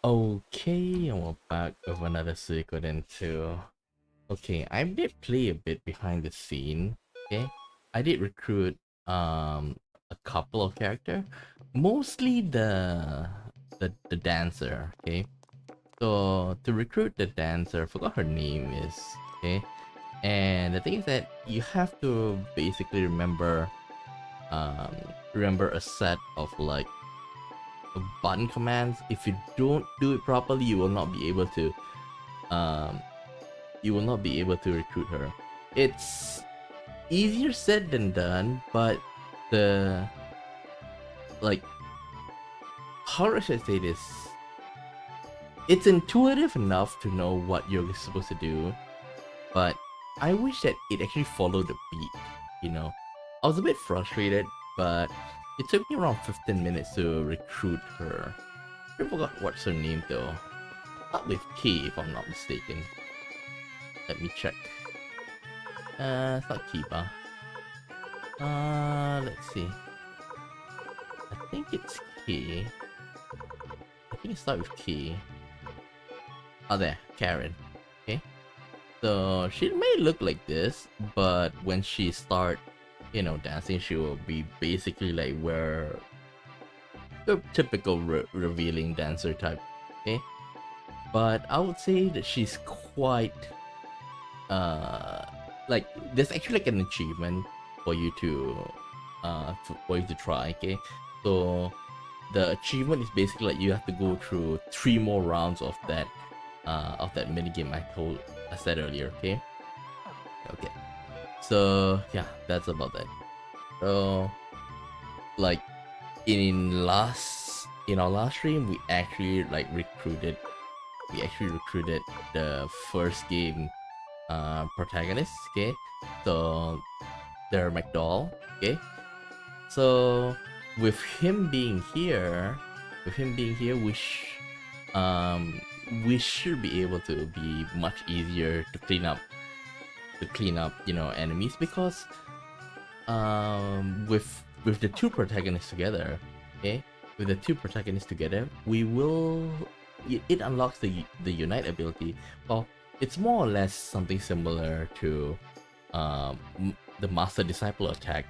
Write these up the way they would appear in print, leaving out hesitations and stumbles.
Okay, and we're back with another Suikoden II. Okay, I did play a bit behind the scene. Okay, I did recruit a couple of characters, mostly the dancer. Okay, so to recruit the dancer, I forgot her name is. Okay, and the thing is that you have to basically um remember a set of like button commands. If you don't do it properly, you will not be able to um recruit her. It's easier said than done, but the like how should I say this? It's intuitive enough to know what you're supposed to do, but I wish that it actually followed the beat, you know. I was a bit frustrated, but it took me around 15 minutes to recruit her. I forgot what's her name though. Not with K if I'm not mistaken. Let me check. It's not Kiba. Let's see. I think it's K. I think it starts with K. Oh, there, Karen. Okay. So she may look like this, but when she start, dancing, she will be basically like where the typical revealing dancer type. Okay. But I would say that she's quite like there's actually like an achievement for you to try. Okay, so the achievement is basically like you have to go through 3 more rounds of that minigame I said earlier. Okay, so yeah, that's about that. So like in our last stream, we actually recruited the first game protagonist. Okay, so they're McDowell. Okay, so with him being here, we should be able to be much easier to clean up enemies, because with the two protagonists together, okay, it unlocks the unite ability. Well, it's more or less something similar to the master disciple attack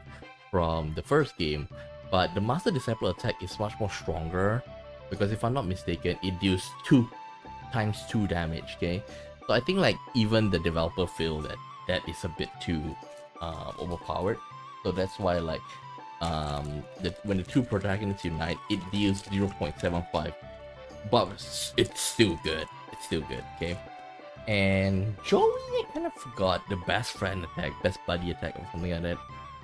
from the first game, but the master disciple attack is much more stronger, because if I'm not mistaken, it deals 2 times 2 damage. Okay, so I think like even the developer feel that is a bit too overpowered, so that's why when the two protagonists unite, it deals 0.75, but it's still good. Okay, and Jowy, I kind of forgot the best friend attack, best buddy attack, or something like that.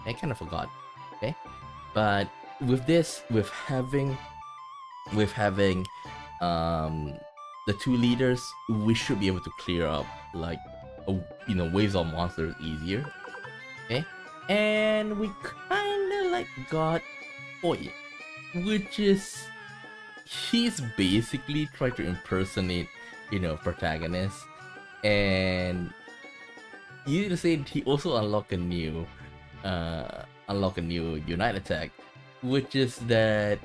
I kind of forgot. Okay, but with this, with having the 2 leaders, we should be able to clear up waves of monsters easier. Okay, and we kind of got Oi, which is he's basically trying to impersonate protagonist, and you need to say he also unlock a new unite attack, which is that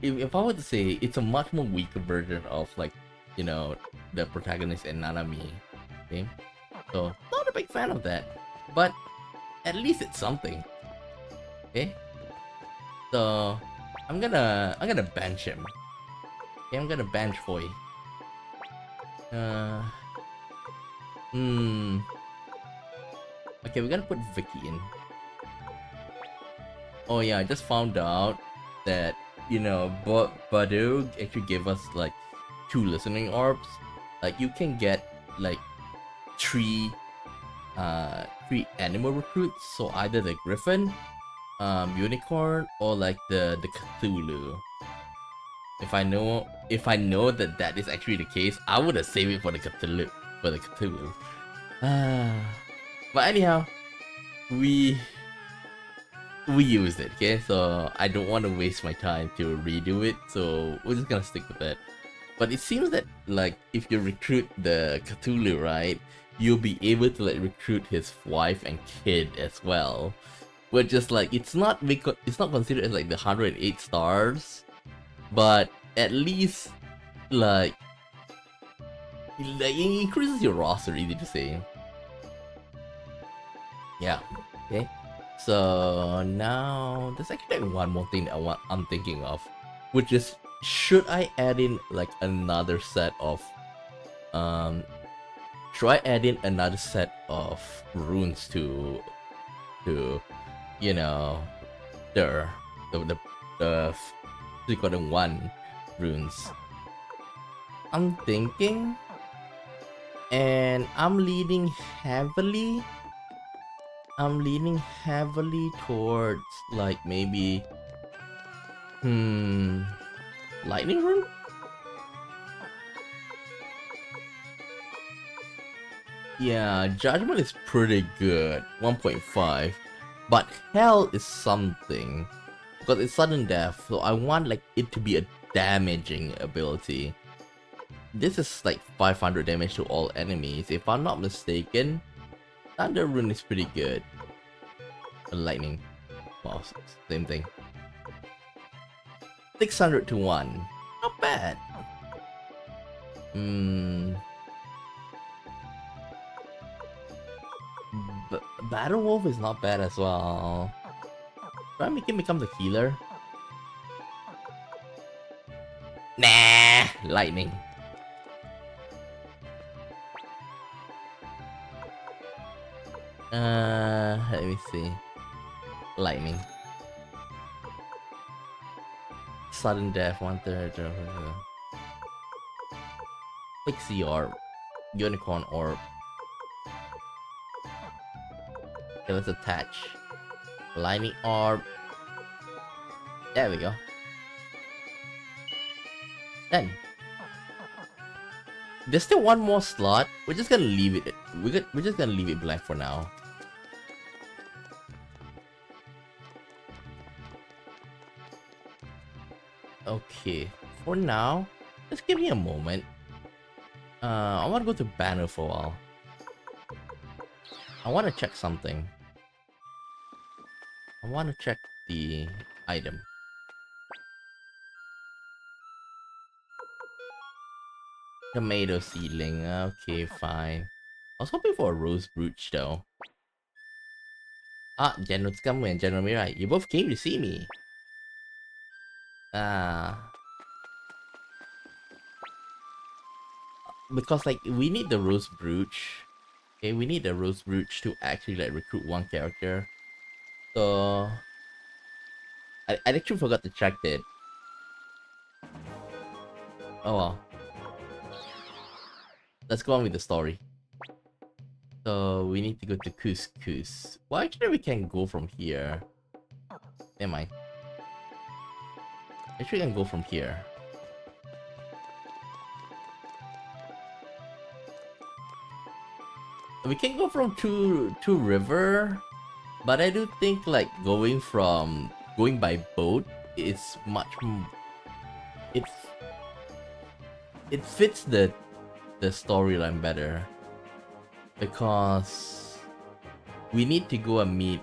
if I were to say, it's a much more weaker version of the protagonist in KONAMI. Okay, so not a big fan of that, but at least it's something. Okay, so I'm gonna bench him. Okay, I'm gonna bench Foy. Okay, we're gonna put Vicky in. Oh yeah, I just found out that Badu actually gave us 2 listening orbs. You can get 3 animal recruits, so either the Griffin, Unicorn, or the Cthulhu. If I know that is actually the case, I would have saved it for the Cthulhu. But anyhow, we used it. Okay, so I don't want to waste my time to redo it, so we're just gonna stick with that. But it seems that if you recruit the Cthulhu, right, you'll be able to recruit his wife and kid as well, which is it's not considered as the 108 stars, but at least like it increases your roster, easy to say. Yeah. Okay. So now there's actually one more thing that I'm thinking of, which is, should I add in like another set of should I add in another set of runes to you know the the Suikoden I runes? I'm thinking, and I'm leaning heavily towards like maybe lightning rune. Yeah, judgment is pretty good, 1.5, but hell is something because it's sudden death, so I want like it to be a damaging ability. This is like 500 damage to all enemies. If I'm not mistaken, Thunder Rune is pretty good. Lightning, well, same thing. 600 to 1, not bad. Battle Wolf is not bad as well. Should I make him become the healer? Nah, lightning. Let me see. Lightning. Sudden death, 1/3. Pixie Orb. Unicorn Orb. Okay, let's attach. Lightning Orb. There we go. Then. There's still one more slot. We're just gonna leave it. We're just gonna leave it blank for now. Okay, for now, just give me a moment. I want to go to banner for a while. I want to check something. I want to check the item. Tomato seedling. Okay, fine. I was hoping for a rose brooch though. Ah, General Scumway and General Mirai, you both came to see me. Because like we need the rose brooch. Okay, we need the rose brooch to actually like recruit one character. So I actually forgot to check it. Oh well. Let's go on with the story. So we need to go to Couscous. Well, actually we can go from here. Never mind. Actually we can go from here. We can go from two river, but I do think like going by boat is much it fits the storyline better, because we need to go and meet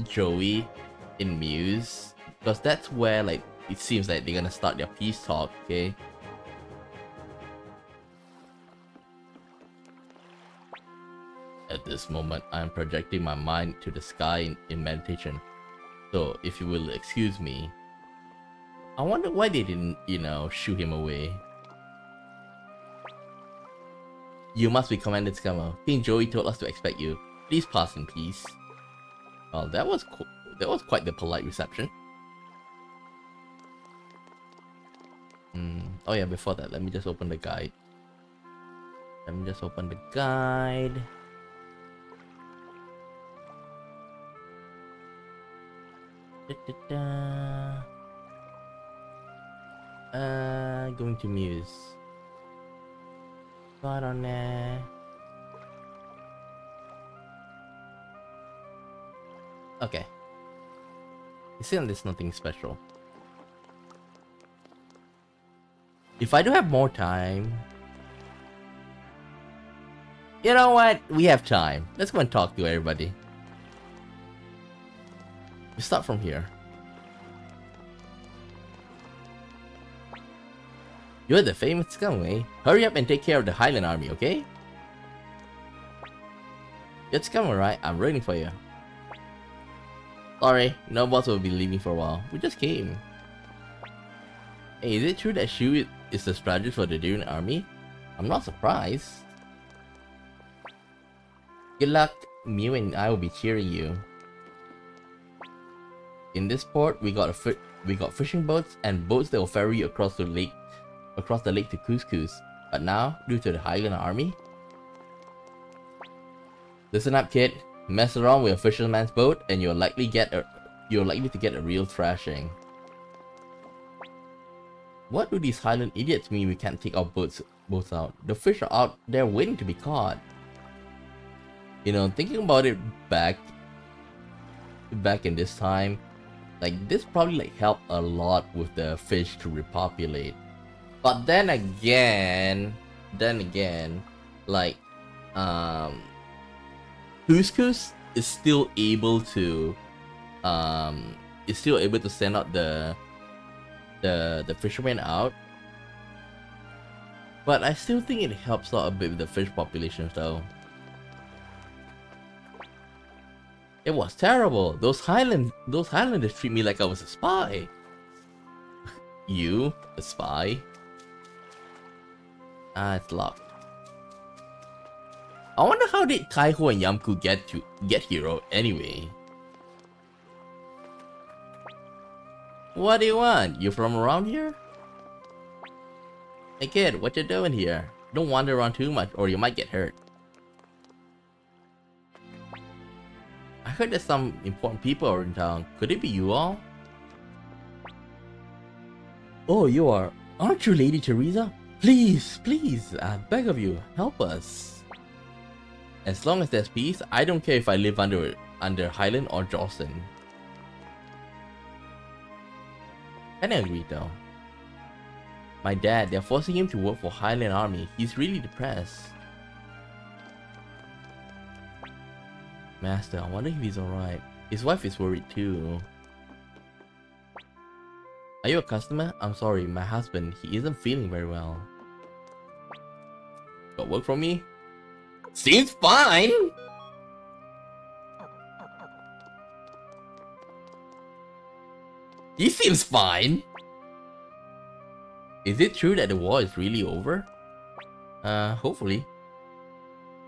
Jowy in Muse, because that's where like it seems like they're gonna start their peace talk. Okay. At this moment, I am projecting my mind to the sky in meditation. So, if you will excuse me, I wonder why they didn't, shoo him away. You must be Commander Scammer. King Jowy told us to expect you. Please pass in peace. Well, that was quite the polite reception. Oh yeah, before that, let me just open the guide. Going to Muse. Got on there. Okay. You see, there's nothing special. If I do have more time, you know what? We have time. Let's go and talk to everybody. We start from here. You're the famous scum, eh? Hurry up and take care of the Highland army, okay? It's coming, right? I'm rooting for you. Sorry, no boss will be leaving for a while. We just came. Hey, is it true that Shu is the strategist for the Dunan army? I'm not surprised. Good luck. Mew and I will be cheering you. In this port, we got fishing boats and boats that will ferry you across the lake to Couscous. But now, due to the Highland army, listen up, kid. Mess around with a fisherman's boat, and you're likely to get a real thrashing. What do these Highland idiots mean we can't take our boats out? The fish are out there waiting to be caught. You know, thinking about it back in this time, like this probably like helped a lot with the fish to repopulate. But then again, like Couscous is still able to send out the fishermen out. But I still think it helps out a bit with the fish population though. It was terrible. Those Highlanders treat me like I was a spy. You? A spy? Ah, it's locked. I wonder how did Taiho and Yamku get here anyway? What do you want? You from around here? Hey kid, what you doing here? Don't wander around too much or you might get hurt. I heard there's some important people in town. Could it be you all? Oh, you are. Aren't you Lady Teresa? Please, please, I beg of you, help us. As long as there's peace, I don't care if I live under Highland or Jowston. I agree though. My dad, they're forcing him to work for Highland Army. He's really depressed. Master, I wonder if he's alright. His wife is worried too. Are you a customer? I'm sorry, my husband, he isn't feeling very well. Got work from me? Seems fine! He seems fine! Is it true that the war is really over? Hopefully.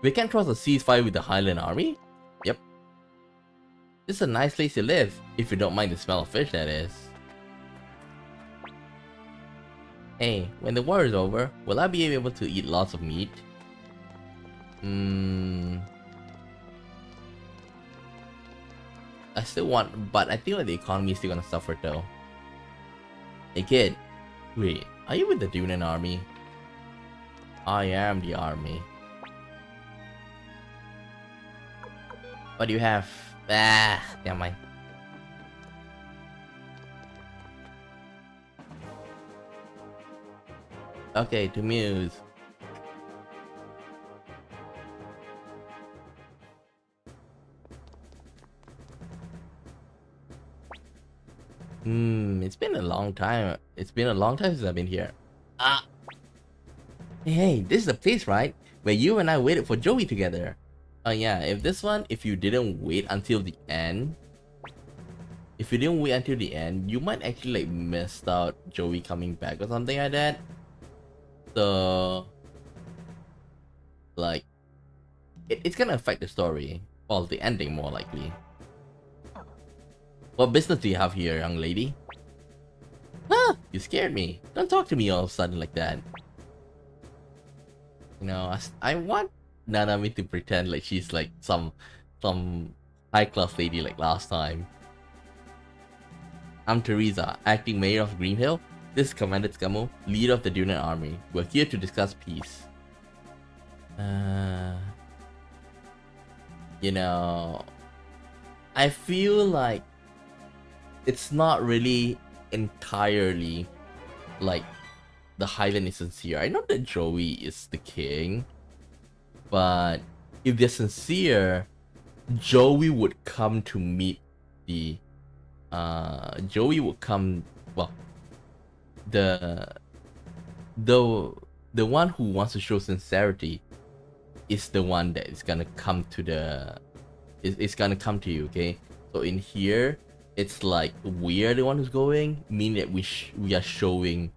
We can't cross a ceasefire with the Highland army? Yep. This is a nice place to live, if you don't mind the smell of fish, that is. Hey, when the war is over, will I be able to eat lots of meat? I still want, but I feel like the economy is still gonna suffer though. Hey kid, wait, are you with the Dunan army? I am the army. What do you have? Ah, never mind. Okay, to Muse. It's been a long time. It's been a long time since I've been here. Ah! Hey, this is the place, right? Where you and I waited for Jowy together. Oh yeah, if you didn't wait until the end, you might actually like missed out Jowy coming back or something like that. So, like, it's gonna affect the story. Well, the ending more likely. What business do you have here, young lady? Ah, you scared me. Don't talk to me all of a sudden like that. You know, I want Nanami to pretend like she's like some high-class lady like last time. I'm Teresa, acting mayor of Greenhill. This is Commander Tsukamo, leader of the Dunan army. We're here to discuss peace. You know, I feel like it's not really entirely like the Highland is sincere. I know that Jowy is the king, but if they're sincere, Jowy would come to meet the Jowy would come, well, the though the one who wants to show sincerity is the one that is gonna come to it's gonna come to you. Okay, so in here it's like we are the one who's going, meaning that we are showing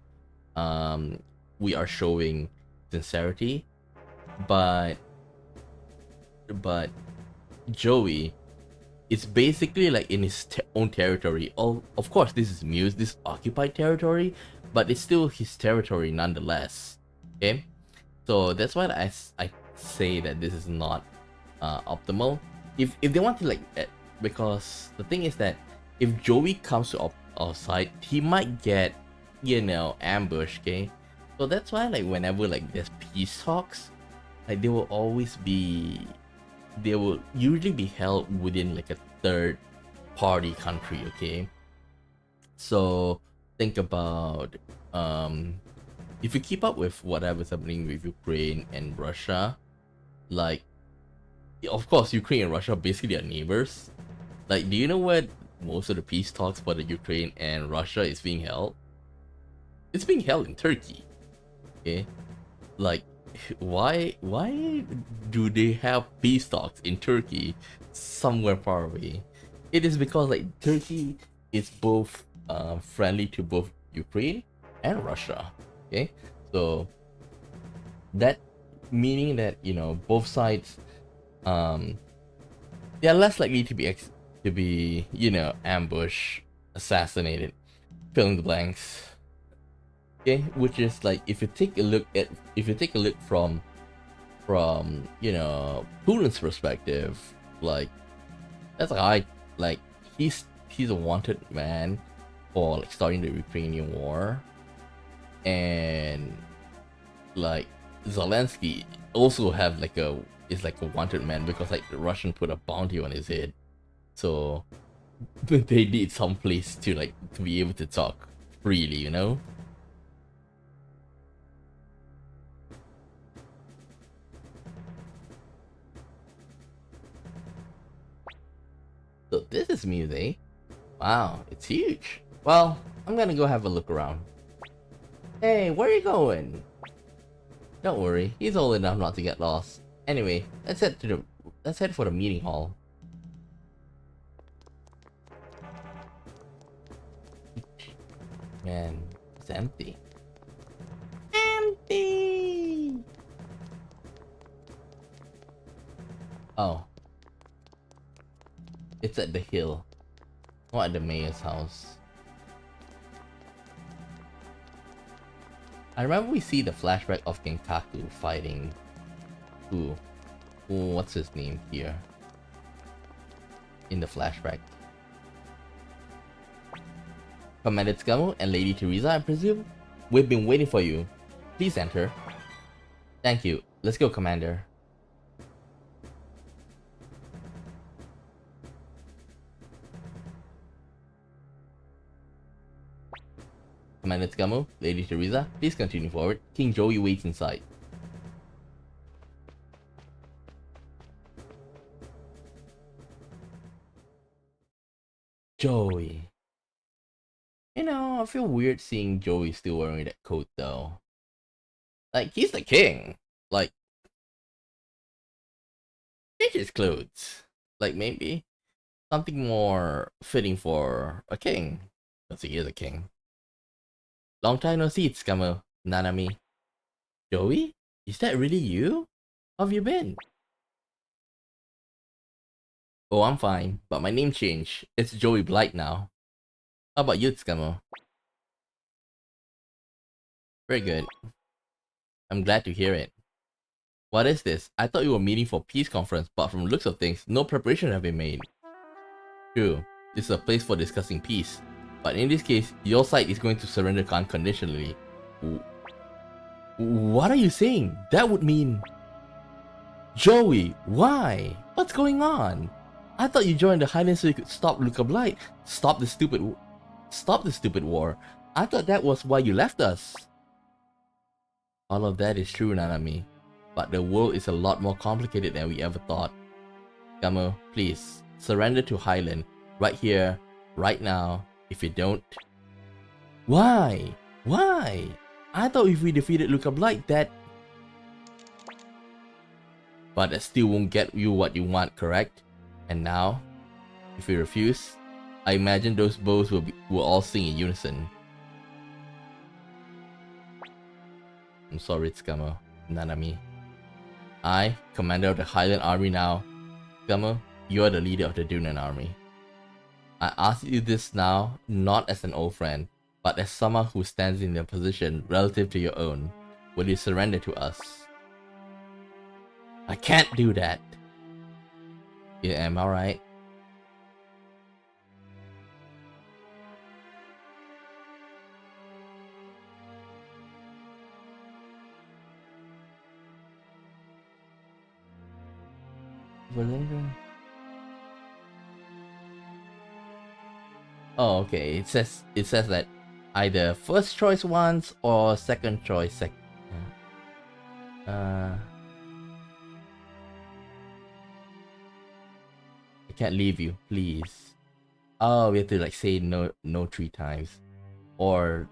we are showing sincerity, but Jowy is basically like in his own territory. Oh, of course, this is Muse, this occupied territory, but it's still his territory nonetheless. Okay, so that's why I say that this is not optimal. If they want to like, because the thing is that if Jowy comes to our side, he might get, you know, ambushed. Okay, so that's why like whenever like there's peace talks, like they will usually be held within like a third party country. Okay, so think about if you keep up with whatever's happening with Ukraine and Russia, like of course Ukraine and Russia basically are neighbors. Like, do you know where most of the peace talks for the Ukraine and Russia is being held? It's being held in Turkey. Okay, like why do they have peace talks in Turkey somewhere far away? It is because like Turkey is both friendly to both Ukraine and Russia. Okay, so that meaning that, you know, both sides they are less likely to be you know, ambushed, assassinated, fill in the blanks. Okay, which is like if you take a look from you know, Putin's perspective, like that's like he's a wanted man for like starting the Ukrainian war, and like Zelensky also have like is like a wanted man because like the Russian put a bounty on his head, so they need some place to like to be able to talk freely, you know. So this is music. Wow, it's huge. Well, I'm gonna go have a look around. Hey, where are you going? Don't worry, he's old enough not to get lost. Anyway, let's head for the meeting hall. Man, it's empty. Empty! Oh. It's at the hill. Not at the mayor's house. I remember we see the flashback of Genkaku fighting what's his name here in the flashback. Commander Tsugamu and Lady Teresa, I presume? We've been waiting for you. Please enter. Thank you. Let's go, Commander. Commander Tsugamu, Lady Teresa, please continue forward. King Jowy waits inside. Jowy. You know, I feel weird seeing Jowy still wearing that coat though. Like, he's the king. Like, change his clothes. Like, maybe something more fitting for a king. Because he is a king. Long time no see, Tsugamu, Nanami. Jowy? Is that really you? How have you been? Oh, I'm fine, but my name changed. It's Jowy Blight now. How about you, Tsugamu? Very good. I'm glad to hear it. What is this? I thought you were meeting for peace conference, but from the looks of things, no preparation have been made. True, this is a place for discussing peace. But in this case, your side is going to surrender unconditionally. What are you saying? That would mean... Jowy, why? What's going on? I thought you joined the Highland so you could stop Luca Blight. Stop the stupid war. I thought that was why you left us. All of that is true, Nanami. But the world is a lot more complicated than we ever thought. Tsugamu, please, surrender to Highland. Right here, right now. If you don't... Why? Why? I thought if we defeated Luca Blight that... But that still won't get you what you want, correct? And now, if we refuse, I imagine those bows will all sing in unison. I'm sorry, Tsukamo. Nanami. I, commander of the Highland Army now. Tsukamo, you are the leader of the Dunan army. I ask you this now, not as an old friend, but as someone who stands in your position relative to your own. Will you surrender to us? I can't do that. Yeah, am I right? Oh, okay. It says that either first choice once or second choice I can't leave you, please. Oh, we have to like say no 3 times. Or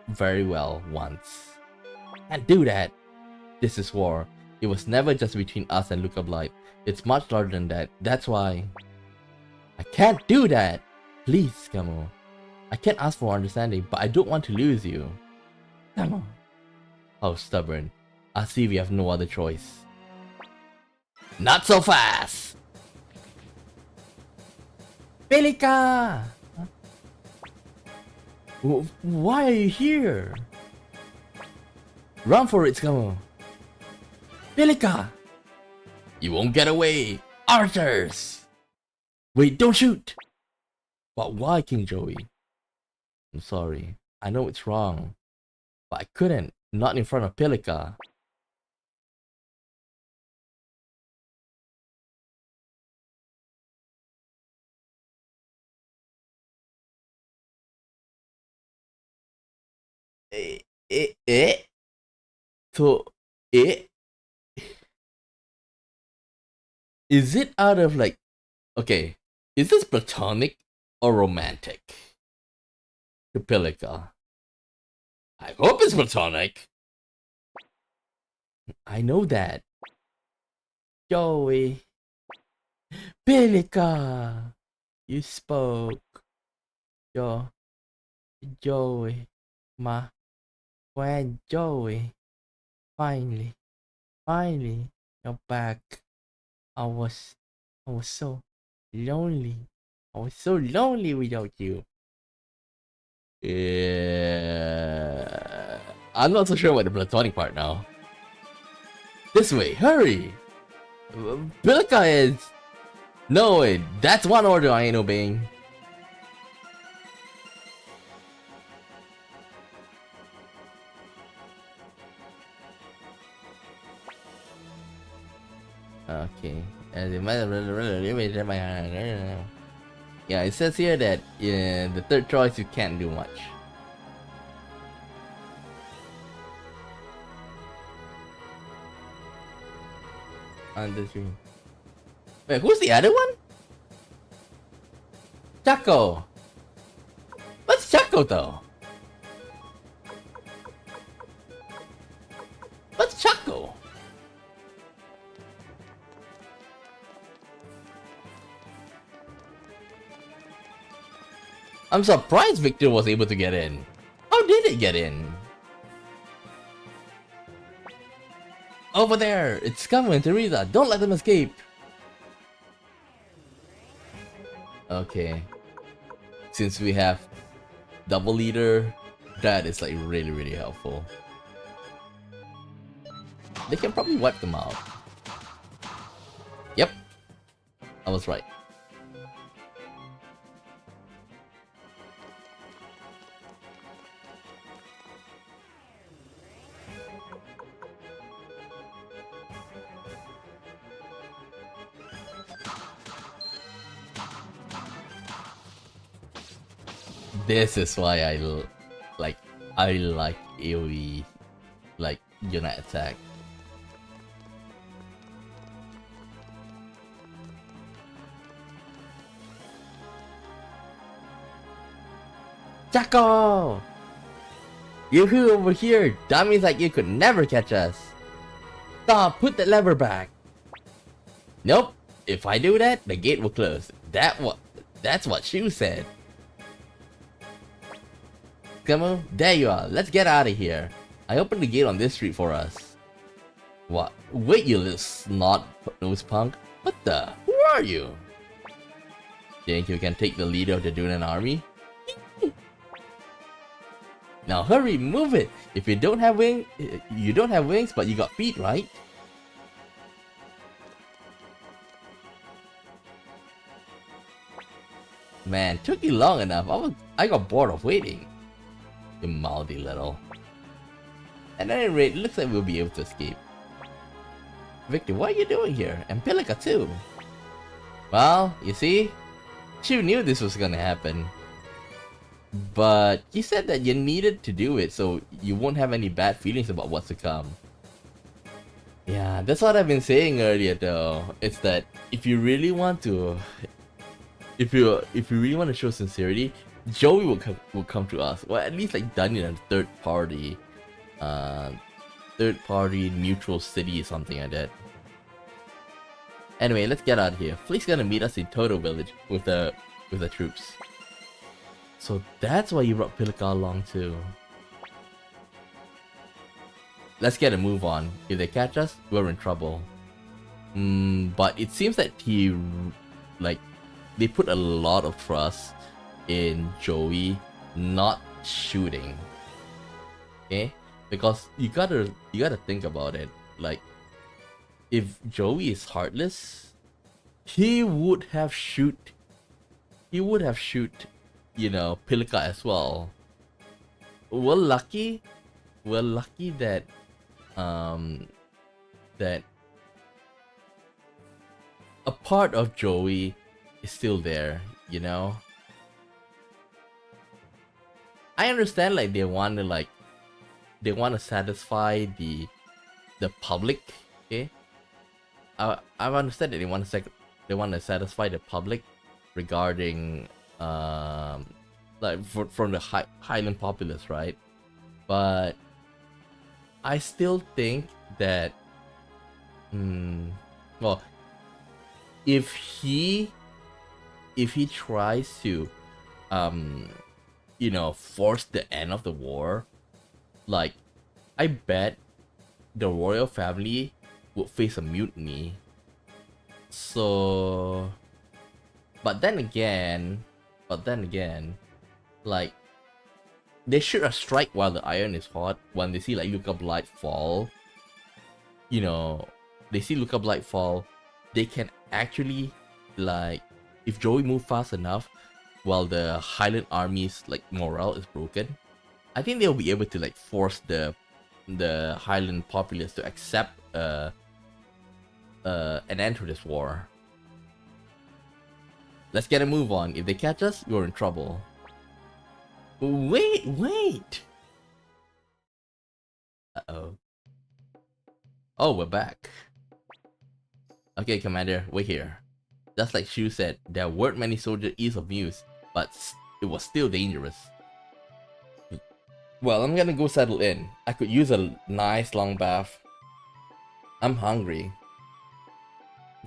very well once. Can't do that. This is war. It was never just between us and Luca Blight. It's much larger than that. That's why I can't do that. Please, Kamo. I can't ask for understanding, but I don't want to lose you. Kamo. How stubborn. I see we have no other choice. Not so fast! Pelika! Why are you here? Run for it, Kamo. Pelika! You won't get away! Archers! Wait, don't shoot! But why, King Jowy? I'm sorry. I know it's wrong. But I couldn't. Not in front of Pelika. So, is it out of like, okay, is this platonic or romantic to Pelika? I hope it's platonic. I know that. Jowy. Pelika. You spoke. Jowy. My friend Jowy. Finally, you're back. I was so lonely. I was so lonely without you. Yeah, I'm not so sure about the platonic part now. This way, hurry! Pelika is... No, wait, that's one order I ain't obeying. Okay. Yeah, it says here that in the third choice you can't do much. Wait, who's the other one? Chaco. What's Chaco though? What's Chaco? I'm surprised Victor was able to get in. How did it get in? Over there! It's Scum and Teresa! Don't let them escape! Okay. Since we have double leader, that is like really helpful. They can probably wipe them out. Yep. I was right. This is why I like AoE, like unit attack. Chaco! Yoo-hoo over here! Dummies like you could never catch us! Stop! Put the lever back! Nope! If I do that, the gate will close. That's what Shu said. Come on, there you are. Let's get out of here. I opened the gate on this street for us. What? Wait, you little snot-nosed punk. What the? Who are you? Think you can take the leader of the Dunan army? Now hurry, move it! If you don't have wings, but you got feet, right? Man, took you long enough. I got bored of waiting. You mouthy little. At any rate, it looks like we'll be able to escape. Victor, what are you doing here? And Pilika too. Well, you see, Shu knew this was gonna happen. But he said that you needed to do it so you won't have any bad feelings about what's to come. Yeah, that's what I've been saying earlier though. It's that if you really want to show sincerity, Jowy will come to us. Well, at least like done in a third party neutral city or something like that. Anyway, let's get out of here. Fleek's gonna meet us in Toto village with the troops. So that's why you brought Pilika along too. Let's get a move on. If they catch us, we're in trouble. But it seems that they put a lot of trust in Jowy not shooting. Okay? Because you gotta think about it. Like, if Jowy is heartless, he would have shoot, you know, Pilika as well. We're lucky that that a part of Jowy is still there, you know. I understand like they want to satisfy the public, okay? I understand that they want to satisfy the public regarding like from the Highland populace, right? But I still think that well, if he tries to you know, force the end of the war, like, I bet the royal family would face a mutiny. So, but then again, like, they should have strike while the iron is hot. When they see like Luca Blight fall, you know, they can actually, like, if Jowy move fast enough while the Highland army's like morale is broken, I think they'll be able to like force the Highland populace to accept an end to this war. Let's get a move on. If they catch us, we're in trouble. Wait! Uh-oh. Oh, we're back. Okay, Commander, we're here. Just like Shu said, there weren't many soldiers east of Muse, but it was still dangerous. Well, I'm gonna go settle in. I could use a nice long bath. I'm hungry.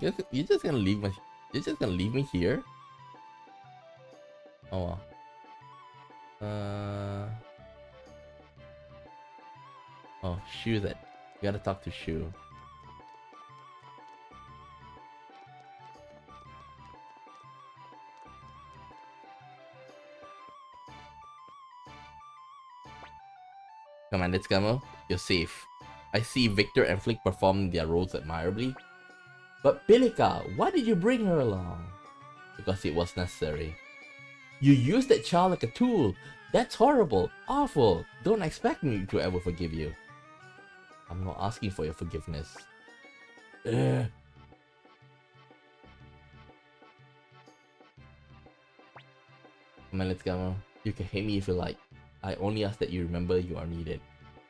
You're just gonna leave me here? Oh well. Oh, Shu that. You gotta talk to Shu. Commander Scammo, you're safe. I see Victor and Flick performing their roles admirably. But Pilika, why did you bring her along? Because it was necessary. You used that child like a tool. That's horrible, awful. Don't expect me to ever forgive you. I'm not asking for your forgiveness. Ugh. Commander Scammo, you can hate me if you like. I only ask that you remember you are needed.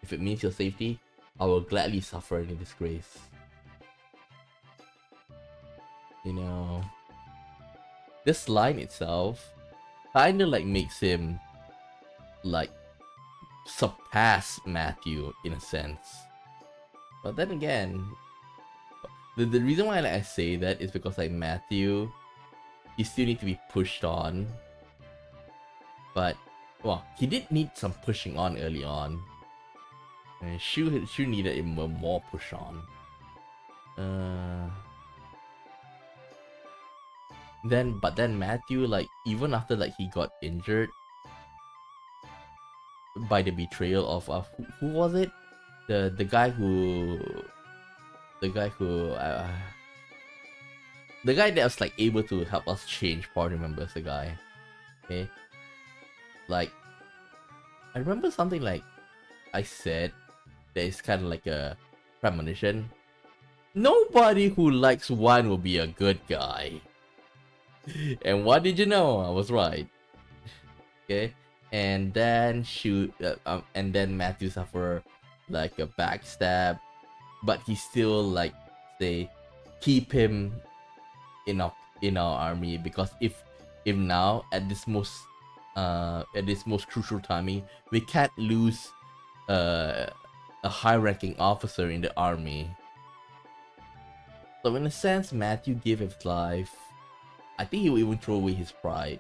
If it means your safety, I will gladly suffer any disgrace. You know, this line itself kinda like makes him like surpass Matthew in a sense. But then again, the reason why I say that is because like Matthew, he still need to be pushed on. But well, he did need some pushing on early on. And Shu needed a more push on. But then Matthew, like even after like he got injured by the betrayal of who was it? The guy that was like able to help us change party members. The guy, okay. Like I remember something like I said that is kind of like a premonition. Nobody who likes wine will be a good guy. And what did you know? I was right. Okay, and then and then Matthew suffer like a backstab, but he still like they keep him in our army because if now at this most crucial timing we can't lose a high-ranking officer in the army. So in a sense, Matthew gave his life. I think he will even throw away his pride.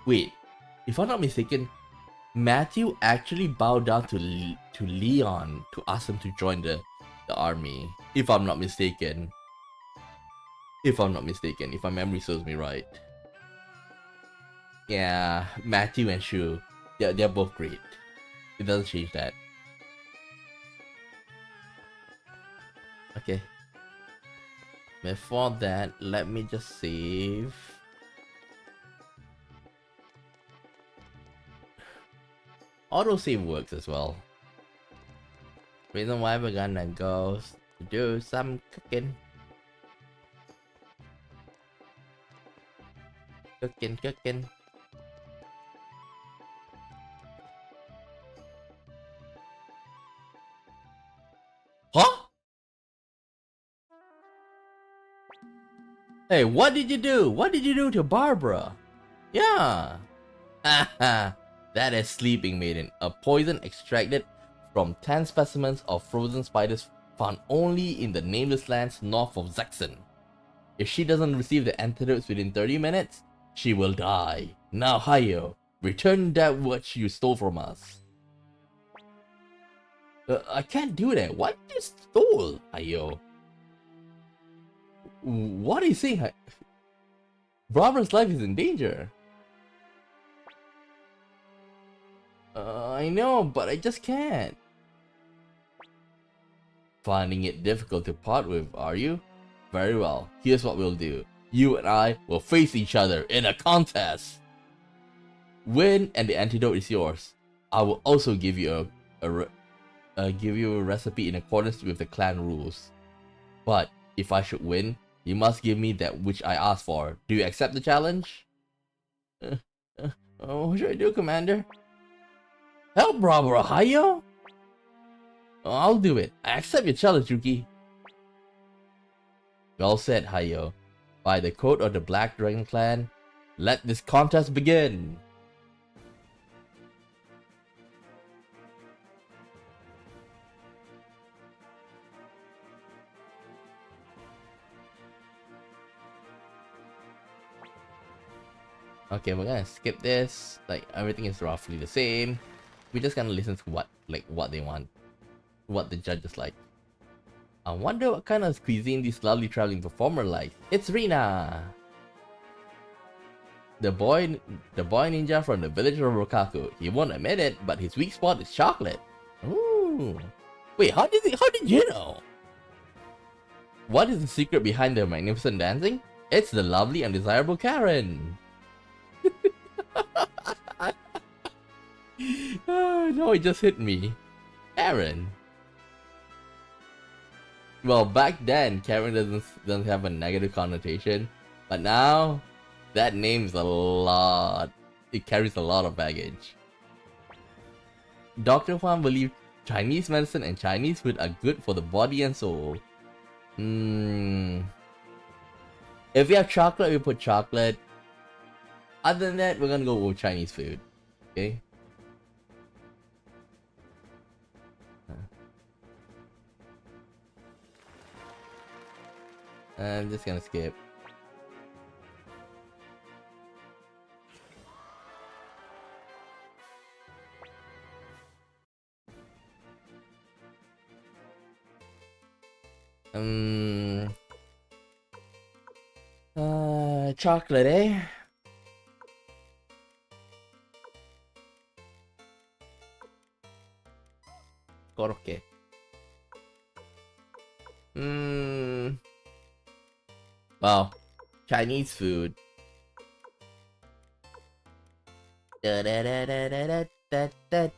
Wait, if I'm not mistaken, Matthew actually bowed down to Leon to ask him to join the army. If I'm not mistaken. If my memory serves me right. Yeah, Matthew and Shu, they're both great. It doesn't change that. Okay. Before that, let me just save. Autosave works as well. Reason why we're gonna go to do some cooking. Cooking. Huh? Hey, what did you do? What did you do to Barbara? Yeah. Haha. That is Sleeping Maiden, a poison extracted from 10 specimens of frozen spiders found only in the nameless lands north of Zaxxon. If she doesn't receive the antidotes within 30 minutes, she will die. Now, Hayo, return that which you stole from us. I can't do that. What you stole, Hayo? What are you saying? Barbara's life is in danger. I know, but I just can't. Finding it difficult to part with, are you? Very well, here's what we'll do. You and I will face each other in a contest. Win and the antidote is yours. I will also give you a recipe in accordance with the clan rules. But if I should win, you must give me that which I asked for. Do you accept the challenge? What should I do, Commander? Help Barbara, Hayo? I'll do it. I accept your challenge, Yuki. Well said, Hayo. By the code of the Black Dragon Clan, let this contest begin! Okay, we're gonna skip this. Like, everything is roughly the same. We're just gonna listen to what they want. What the judges like. I wonder what kind of cuisine this lovely traveling performer likes. It's Rina! The boy ninja from the village of Rokaku. He won't admit it, but his weak spot is chocolate. Ooh. Wait, how did you know? What is the secret behind the magnificent dancing? It's the lovely and desirable Karen. Oh, no, it just hit me. Karen. Well, back then, Karen doesn't have a negative connotation, but now that name's a lot. It carries a lot of baggage. Dr. Huang believed Chinese medicine and Chinese food are good for the body and soul. If we have chocolate, we put chocolate. Other than that, we're gonna go with Chinese food. Okay. I'm just gonna skip. Chocolate, eh? Koroke. Wow. Chinese food. Da, da, da, da, da, da, da.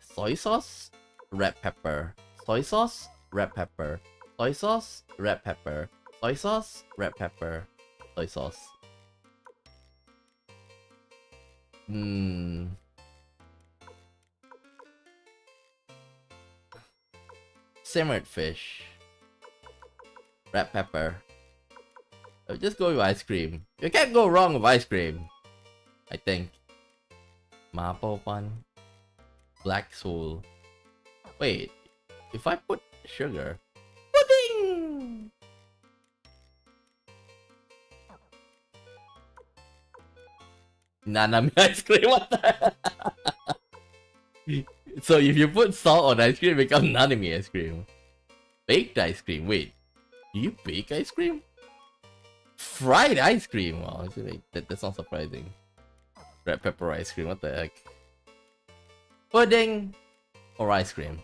Soy sauce, red pepper, soy sauce, red pepper, soy sauce, red pepper, soy sauce, red pepper, soy sauce. Simmered fish, red pepper. I'll just go with ice cream. You can't go wrong with ice cream, I think. Mapo pan, black soul. Wait, if I put sugar, pudding. Nanami ice cream. What the? So if you put salt on ice cream, it becomes Nanami ice cream. Baked ice cream. Wait, do you bake ice cream? Fried ice cream. Wow, that's not surprising. Red pepper ice cream. What the heck? Pudding or ice cream?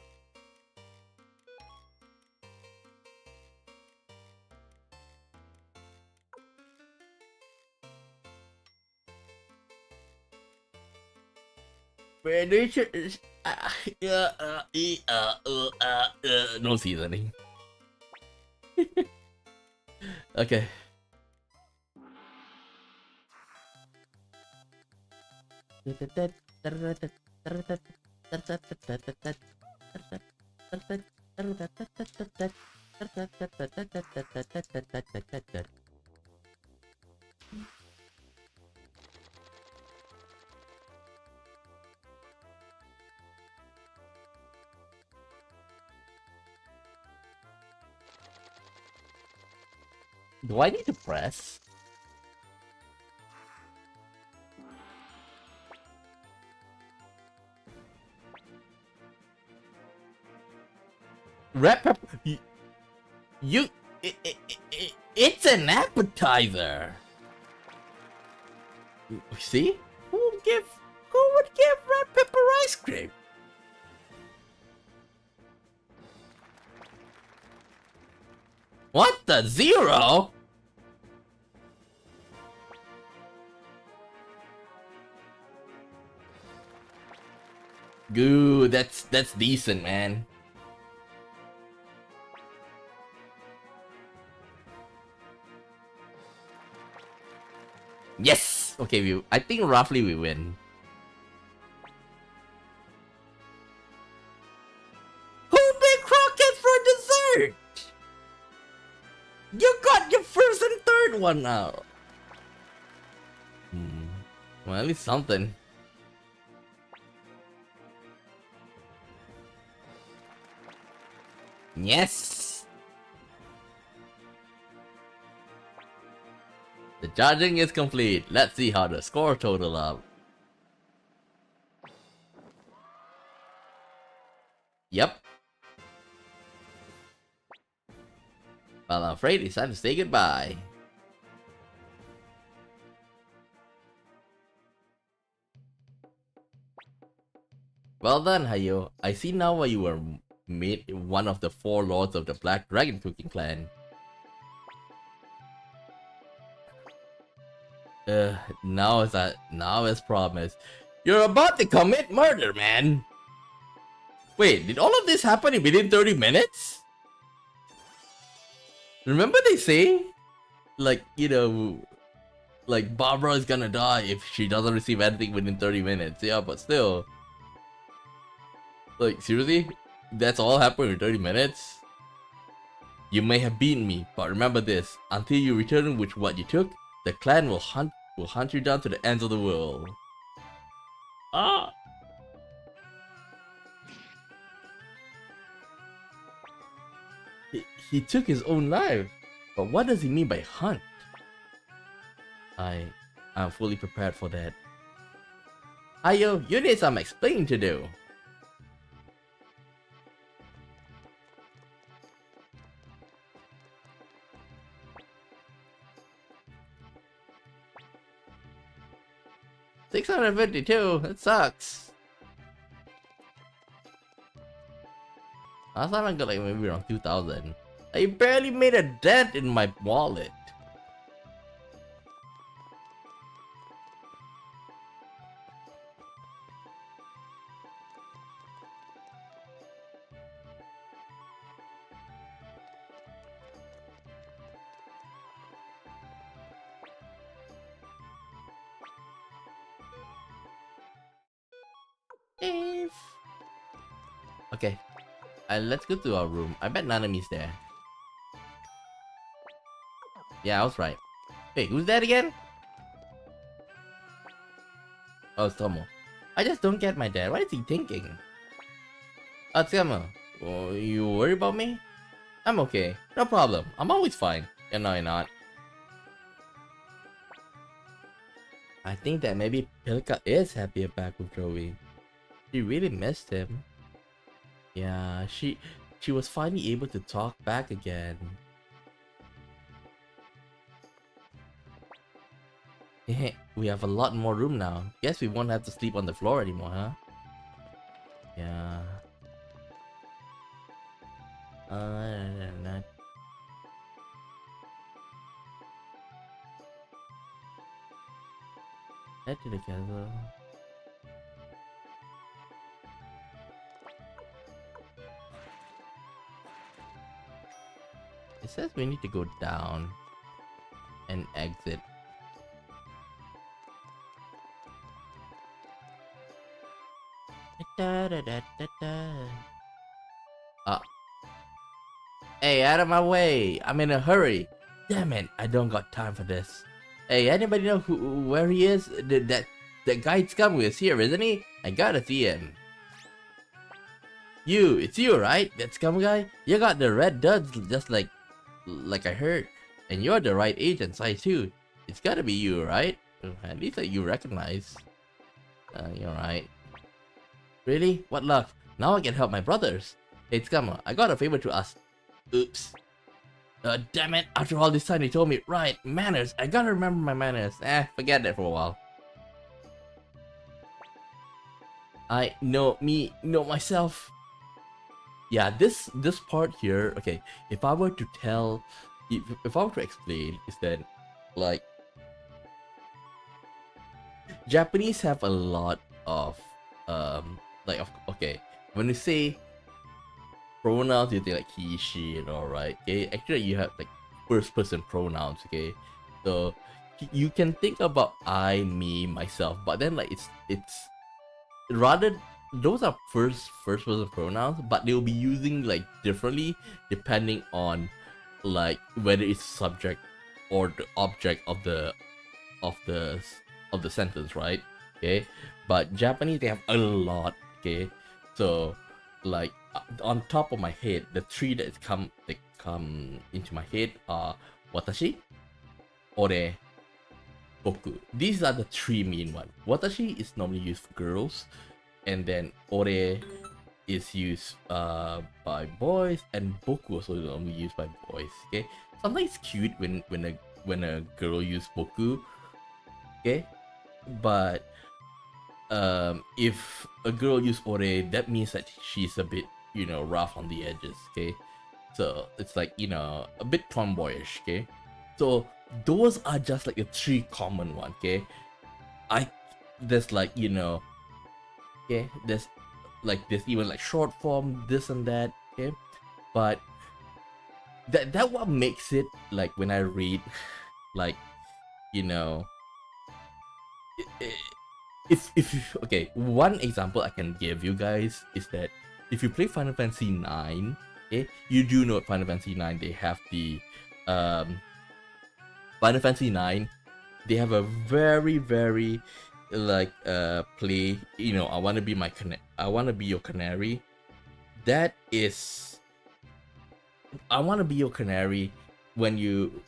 No seasoning. Okay. Do I need to press? Red pepper. It's an appetizer. See? Who would give red pepper ice cream? What the zero? Goo, that's decent, man. Yes! Okay, I think roughly we win. Who made croquettes for dessert? You got your first and third one out. Well, at least something. Yes! The judging is complete. Let's see how the score total up. Yep. Well, I'm afraid it's time to say goodbye. Well done, Hayo. I see now why you were made one of the 4 lords of the Black Dragon Cooking Clan. Now as promised, you're about to commit murder, man. Wait, did all of this happen within 30 minutes? Remember they say, like, you know, like Barbara is gonna die if she doesn't receive anything within 30 minutes. Yeah, but still. Like, seriously? That's all happened in 30 minutes? You may have beaten me, but remember this: until you return with what you took, the clan will hunt you down to the ends of the world. Ah! He took his own life, but what does he mean by hunt? I'm fully prepared for that. Ayo, you need some explaining to do. $652, that sucks. Last time I got like maybe around 2,000. I barely made a dent in my wallet. Okay, let's go to our room. I bet Nanami's there. Yeah, I was right. Wait, who's that again? Oh, it's Tomo. I just don't get my dad. What is he thinking? Oh, Tomo. Oh, you worry about me? I'm okay. No problem. I'm always fine. No, you're not. I think that maybe Pilka is happier back with Jowy. She really missed him. Yeah, she was finally able to talk back again. We have a lot more room now. Guess we won't have to sleep on the floor anymore, huh? Yeah. Head to the castle. It says we need to go down and exit. Hey, out of my way! I'm in a hurry. Damn it! I don't got time for this. Hey, anybody know where he is? That guy scum is here, isn't he? I gotta see him. It's you, right? That scum guy? You got the red duds just like I heard. And you're the right agent size too. It's gotta be you, right? At least that you recognize. You're right. Really? What luck? Now I can help my brothers. Hey, Scammer, I got a favor to ask. Oops. Damn it, after all this time you told me, right, manners, I gotta remember my manners. Forget that for a while. I know myself. Yeah, this part here, okay, if I were to tell, if I were to explain, is that, like, Japanese have a lot of, okay, when you say pronouns, you think like he, she, and all, right? Okay, actually you have like first person pronouns, okay? So you can think about I, me, myself, but then like it's rather those are first person pronouns, but they'll be using like differently depending on like whether it's subject or the object of the sentence, right? Okay, but Japanese, they have a lot, okay? So like on top of my head, the three that come into my head are watashi, ore, boku. These are the three main ones. Watashi is normally used for girls, and then ore is used by boys, and boku also is normally used by boys. Okay, sometimes it's cute when a girl uses boku. Okay, but if a girl uses ore, that means that she's a bit, rough on the edges. Okay, so it's like, a bit tomboyish. Okay, so those are just like the three common ones. Okay, there's like, okay, there's even like short form, this and that. Okay, but that what makes it, like, when I read, like, okay, one example I can give you guys is that if you play Final Fantasy 9, Okay, you do know at Final Fantasy 9 they have the Final Fantasy 9. They have a very like play. You know, I want to be I want to be your canary. That is, I want to be your canary when you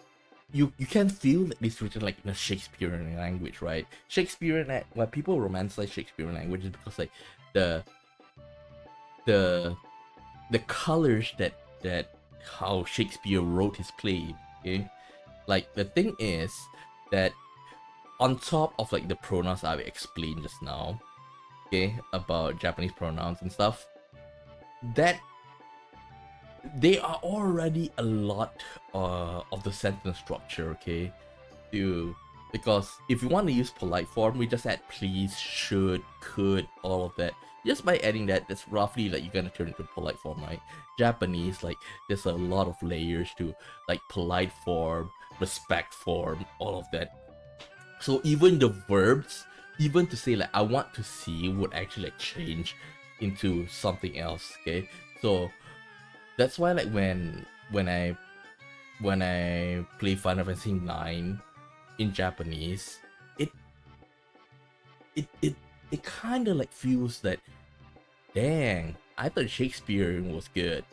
can feel that it's written like in a Shakespearean language, right? Shakespearean, why people romanticize Shakespearean language is because like the the colors that how Shakespeare wrote his play. Okay, like the thing is that on top of like the pronouns I've explained just now, okay, about Japanese pronouns and stuff, that they are already a lot of the sentence structure, okay? Because if you want to use polite form, we just add please, should, could, all of that. Just by adding that, that's roughly like you're gonna turn into polite form, right? Japanese, like there's a lot of layers to like polite form, respect form, all of that. So even the verbs, even to say like I want to see, would actually like change into something else, okay? So that's why like when I play Final Fantasy 9 in Japanese, it kind of like feels that, dang, I thought Shakespeare was good,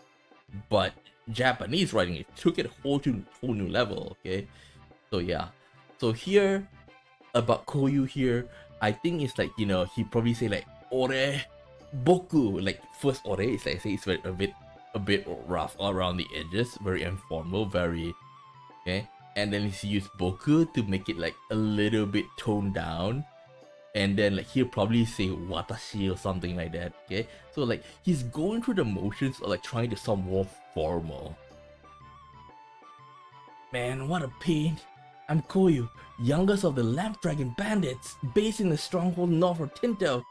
but Japanese writing it took it a whole new level. Okay, so yeah, so here about Koyu here, I think it's like, you know, he probably say like ore, boku, like first ore is like, say it's very, a bit rough all around the edges, very informal, very okay, and then he used boku to make it like a little bit toned down, and then like he'll probably say watashi or something like that. Okay, so like he's going through the motions of like trying to sound more formal. Man, what a pain. I'm Koyu, youngest of the Lamp Dragon Bandits, based in the stronghold north of Tinto.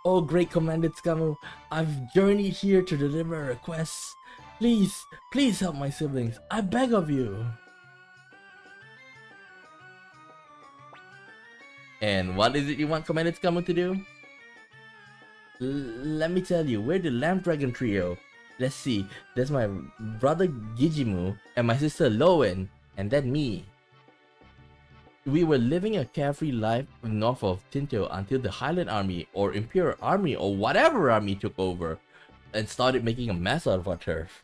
Oh great Commander Tsukamu, I've journeyed here to deliver a request. Please help my siblings, I beg of you. And what is it you want Commander Tsukamu to do? Let me tell you, we're the Lamp Dragon Trio. Let's see, there's my brother Gijimu and my sister Lowen, and then me. We were living a carefree life north of Tinto until the Highland Army or Imperial Army or whatever army took over and started making a mess out of our turf.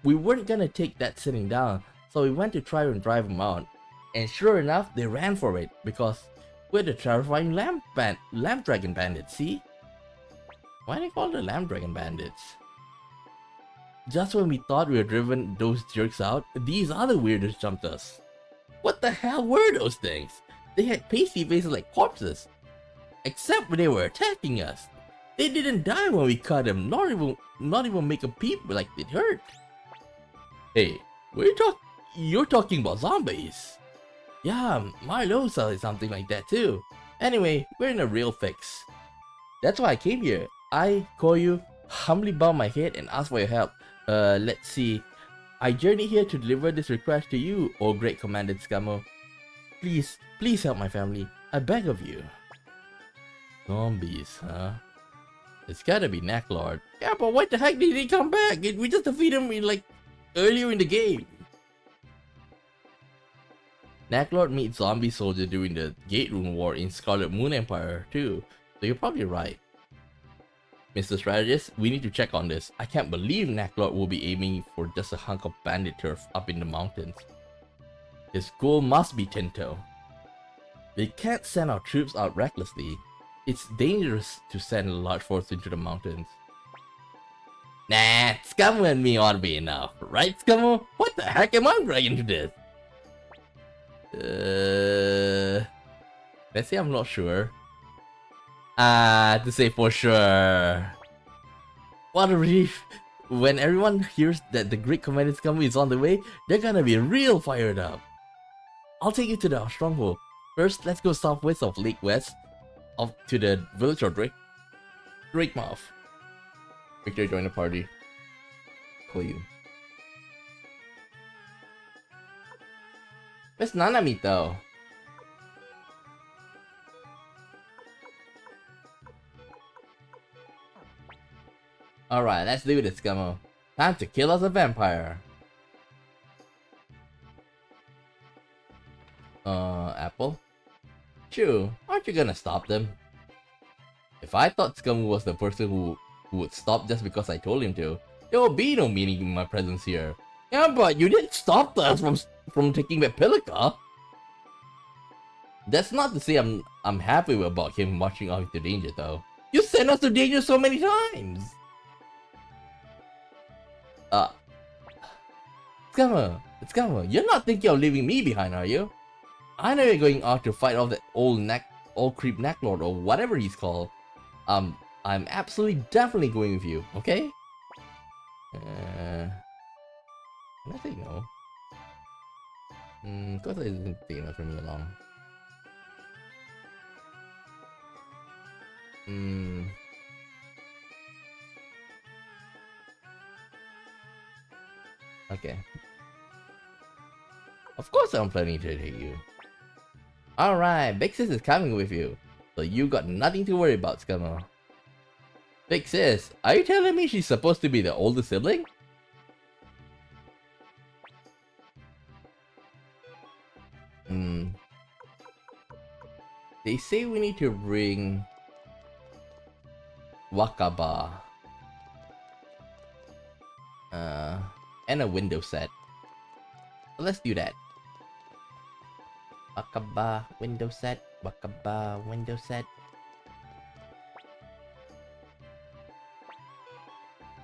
We weren't gonna take that sitting down, so we went to try and drive them out. And sure enough, they ran for it because we're the terrifying Lamp Dragon Bandits, see? Why they call the Lamp Dragon Bandits? Just when we thought we had driven those jerks out, these other weirdos jumped us. What the hell were those things? They had pasty faces like corpses. Except when they were attacking us. They didn't die when we cut them, not even make a peep like it hurt. Hey, you're talking about zombies. Yeah, Milo said something like that too. Anyway, we're in a real fix. That's why I came here. I, Koyu, humbly bow my head and ask for your help. Let's see. I journey here to deliver this request to you, O great Commander Tsukamu. Please help my family. I beg of you. Zombies, huh? It's gotta be Necklord. Yeah, but what the heck did he come back? We just defeated him in like earlier in the game. Necklord meets zombie soldier during the Gate Rune War in Scarlet Moon Empire too, so you're probably right. Mr. Strategist, we need to check on this. I can't believe Necklord will be aiming for just a hunk of bandit turf up in the mountains. His goal must be Tinto. They can't send our troops out recklessly. It's dangerous to send a large force into the mountains. Nah, Tsukamu and me ought to be enough, right Tsukamu? What the heck am I dragging into this? Let's say I'm not sure. To say for sure. What a relief. When everyone hears that the great Commander Tsukamu is on the way, they're gonna be real fired up. I'll take you to the stronghold. First, let's go southwest of Lake West, up to the village of Drakemouth. Victor, join the party. Call you. Where's Nanami though? Alright, let's do this, Gummo. Time to kill us a vampire. Apple? Chew, aren't you gonna stop them? If I thought Scum was the person who would stop just because I told him to, there will be no meaning in my presence here. Yeah, but you didn't stop us from taking back Pelica. That's not to say I'm happy about him marching off into danger though. You sent us to danger so many times! Scammer, you're not thinking of leaving me behind, are you? I know you're going out to fight off that old creep necklord or whatever he's called. I'm absolutely definitely going with you, okay? Can I say no? Of course it isn't take enough for me along. Okay. Of course I'm planning to take you. Alright, Big Sis is coming with you. So you got nothing to worry about, Scammer. Big Sis, are you telling me she's supposed to be the older sibling? They say we need to bring Wakaba. And a window set. So let's do that. Wakaba window set. Wakaba window set.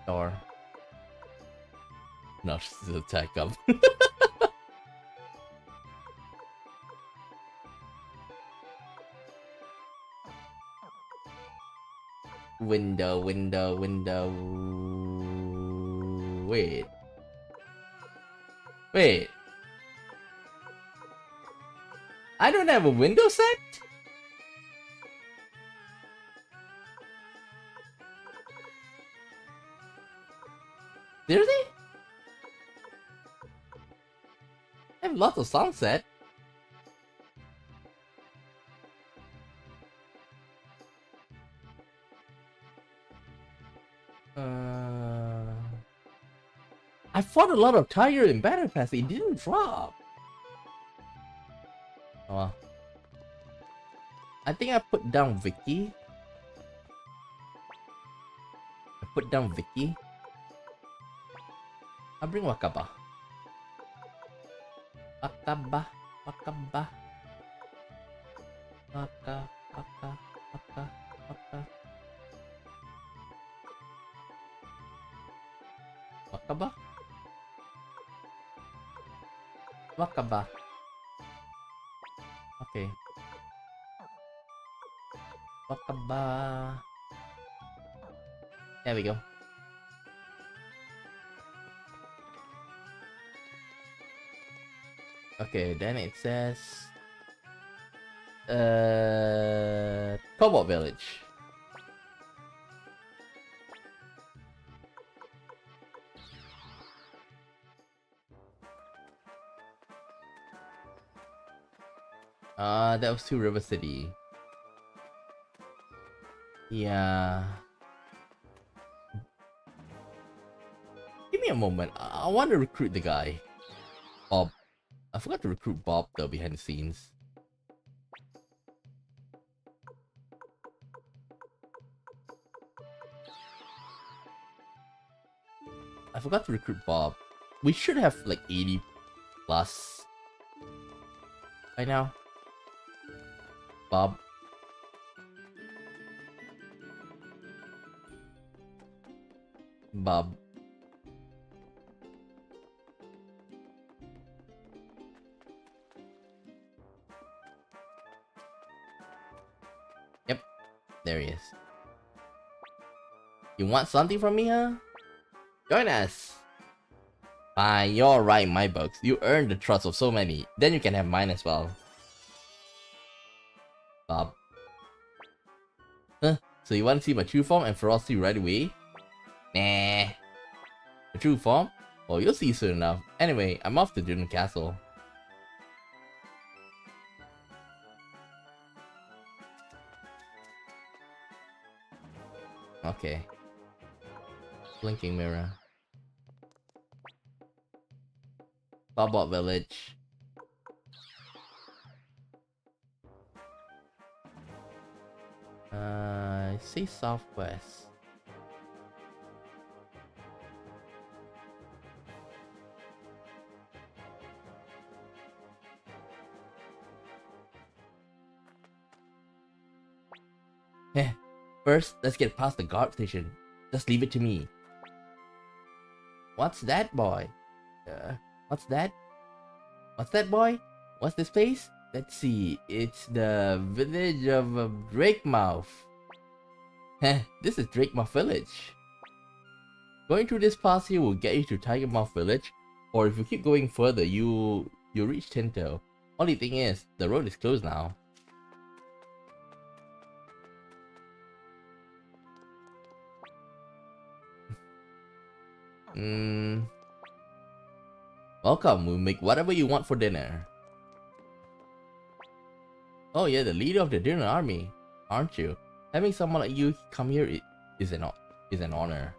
Door. No, she's attack up. Window. Wait. I don't have a window set? Seriously? I have lots of sound set. I fought a lot of tyrant in Battle Pass, it didn't drop. Oh well. I think I put down Vicky. I'll bring Wakaba. Wakaba. Wakaba. Okay. Wakaba. There we go. Okay, then it says Cobalt Village. That was to River City. Yeah. Give me a moment. I want to recruit the guy. Bob. I forgot to recruit Bob though behind the scenes. I forgot to recruit Bob. We should have like 80 plus by now. Bob. Yep, there he is. You want something from me, huh? Join us! Fine, you're right in my books. You earned the trust of so many. Then you can have mine as well. Bob. Huh? So you want to see my true form and ferocity right away? Nah. The true form? Well, you'll see soon enough. Anyway, I'm off to Dunan Castle. Okay. Blinking mirror. Cobalt Village. Say southwest. First, let's get past the guard station. Just leave it to me. What's that, boy? What's that? What's that, boy? What's this place? Let's see. It's the village of Drakemouth. This is Drakemouth Village. Going through this pass here will get you to Tigermouth Village, or if you keep going further, you'll reach Tinto. Only thing is, the road is closed now. Welcome, we'll make whatever you want for dinner. Oh yeah, the leader of the Dunan army, aren't you? Having someone like you come here is an honor.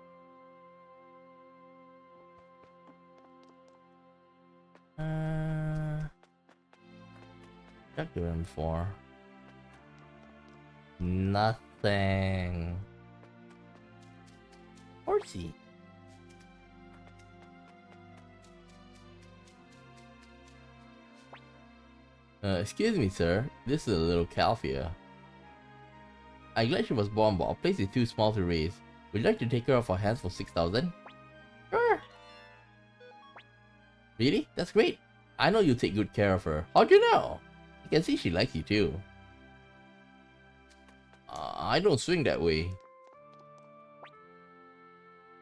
Talked to him before. Nothing. Horsey. Excuse me, sir. This is a little Calphia. I'm glad she was born, but our place is too small to raise. Would you like to take her off our hands for 6,000? Sure. Really? That's great. I know you'll take good care of her. How'd you know? I can see she likes you too. I don't swing that way.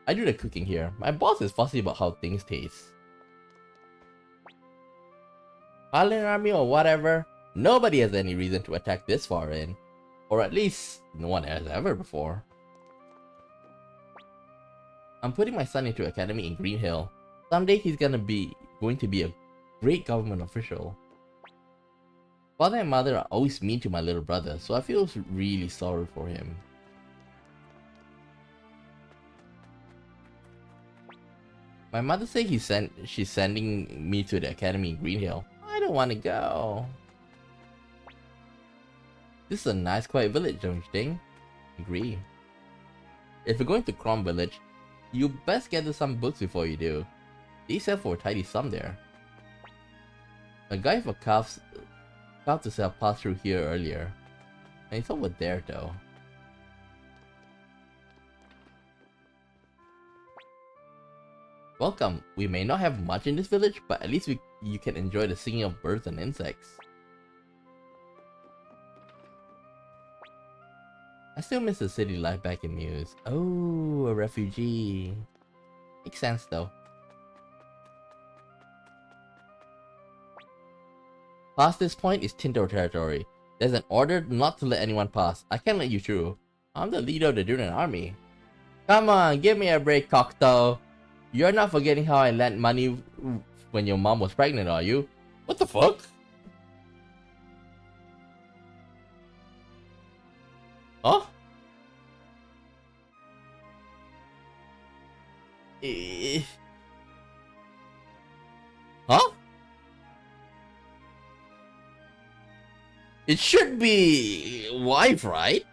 I do the cooking here. My boss is fussy about how things taste. Highland army or whatever, nobody has any reason to attack this far in. Or at least, no one has ever before. I'm putting my son into academy in Green Hill. Someday he's going to be a great government official. Father and mother are always mean to my little brother, so I feel really sorry for him. My mother says she's sending me to the academy in Green Hill. I don't want to go. This is a nice quiet village, don't you think? Agree. If you're going to Crom Village, you best gather some books before you do. They sell for a tidy sum there. A guy for calves to sell passed through here earlier. And it's over there though. Welcome. We may not have much in this village, but at least you can enjoy the singing of birds and insects. I still miss the city life back in Muse. Oh, a refugee. Makes sense though. Past this point is Tinto territory. There's an order not to let anyone pass. I can't let you through. I'm the leader of the Dunan army. Come on, give me a break, Cocteau. You're not forgetting how I lent money when your mom was pregnant, are you? What the fuck? Huh? Huh? It should be wife, right?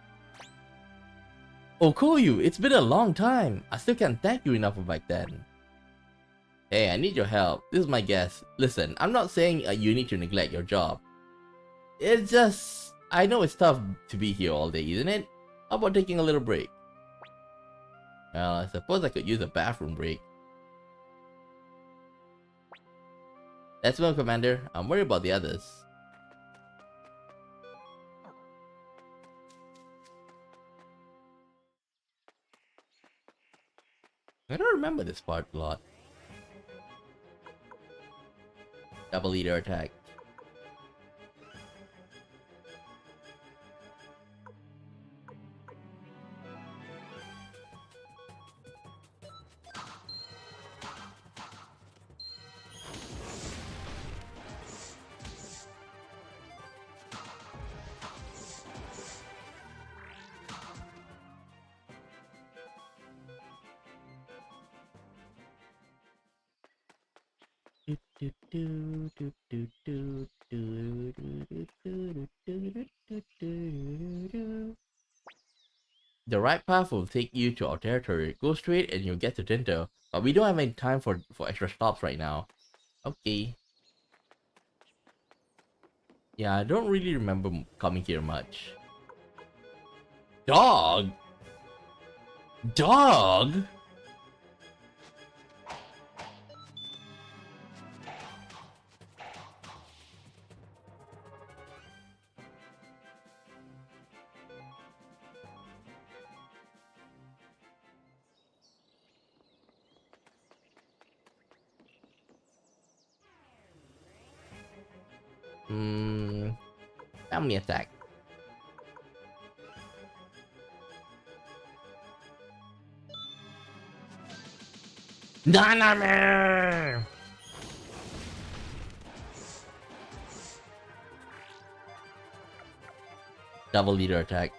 Okoyu, it's been a long time. I still can't thank you enough for back then. Hey, I need your help. This is my guess. Listen, I'm not saying you need to neglect your job. It's just, I know it's tough to be here all day, isn't it? How about taking a little break? Well, I suppose I could use a bathroom break. Let's move, Commander. I'm worried about the others. I don't remember this part a lot. Double leader attack. The right path will take you to our territory. Go straight and you'll get to Tinto. But we don't have any time for extra stops right now. Okay. Yeah, I don't really remember coming here much. Dog? Dog? Family attack. Dynamite! Double leader attack.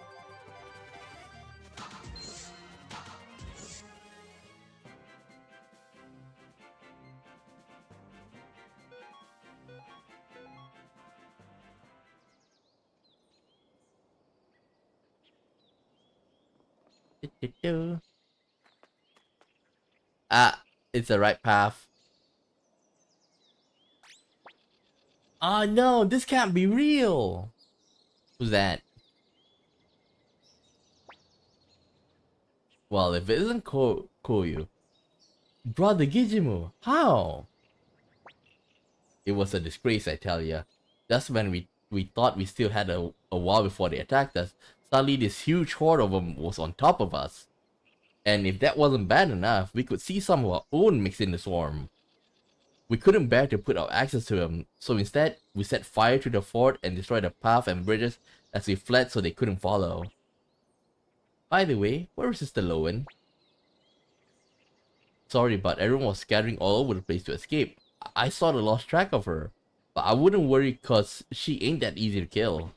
Ah, it's the right path. Oh no, this can't be real. Who's that? Well, if it isn't Koyu. Brother Gijimu, how? It was a disgrace, I tell ya. Just when we thought we still had a while before they attacked us, suddenly this huge horde of them was on top of us. And if that wasn't bad enough, we could see some of our own mixed in the swarm. We couldn't bear to put our axes to them, so instead, we set fire to the fort and destroyed the path and bridges as we fled so they couldn't follow. By the way, where is Sister Lowen? Sorry, but everyone was scattering all over the place to escape. I sort of lost track of her. But I wouldn't worry cause she ain't that easy to kill.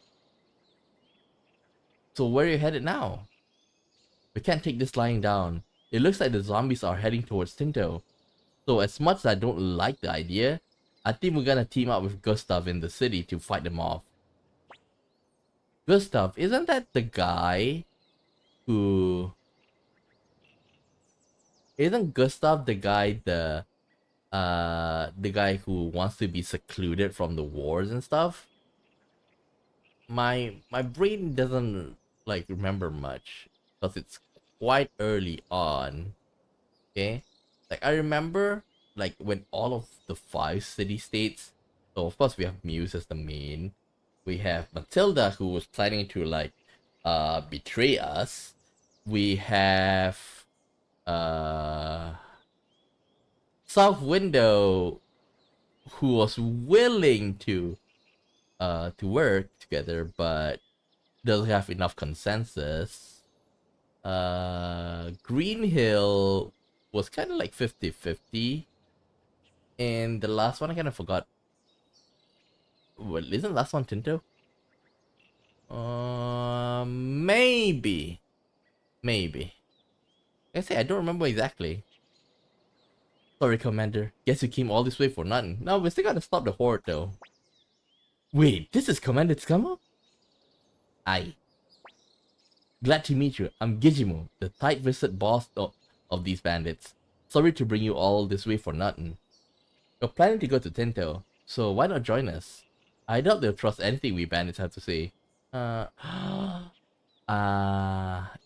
So where are you headed now? We can't take this lying down. It looks like the zombies are heading towards Tinto. So as much as I don't like the idea, I think we're gonna team up with Gustav in the city to fight them off. Gustav, isn't that the guy who... Isn't Gustav the guy who wants to be secluded from the wars and stuff? My brain doesn't like remember much because it's quite early on. Okay, like I remember like when all of the 5 city-states. So of course we have Muse as the main. We have Matilda who was planning to like betray us. We have South Window who was willing to work together but doesn't have enough consensus. Green Hill was kind of like 50-50. And the last one I kind of forgot. Well, isn't the last one Tinto? Maybe. I say I don't remember exactly. Sorry, Commander. Guess you came all this way for nothing. No, we still gotta stop the horde though. Wait, this is Commander Tsukamo? Aye. Glad to meet you. I'm Gijimo, the tight-fisted boss of these bandits. Sorry to bring you all this way for nothing. We're planning to go to Tinto, so why not join us? I doubt they'll trust anything we bandits have to say.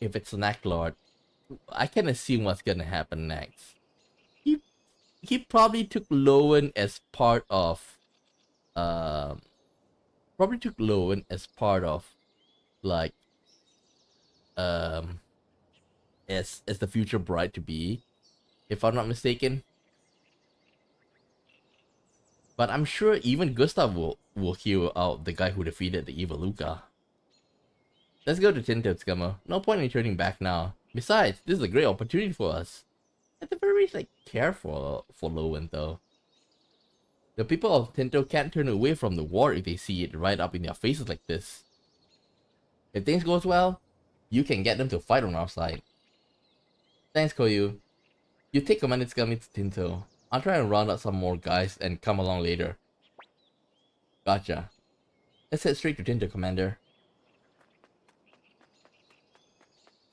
If it's Snack Lord, I can assume what's gonna happen next. He probably took Lowen as part of like as the future bride to be, if I'm not mistaken. But I'm sure even Gustav will heal out the guy who defeated the evil Luca. Let's go to Tinto, Tsukamo. No point in turning back now. Besides, this is a great opportunity for us. At the very least, like, care for Lowen though. The people of Tinto can't turn away from the war if they see it right up in their faces like this. If things goes well, you can get them to fight on our side. Thanks, Koyu. You take Commander Tsukami to Tinto. I'll try and round up some more guys and come along later. Gotcha. Let's head straight to Tinder, Commander.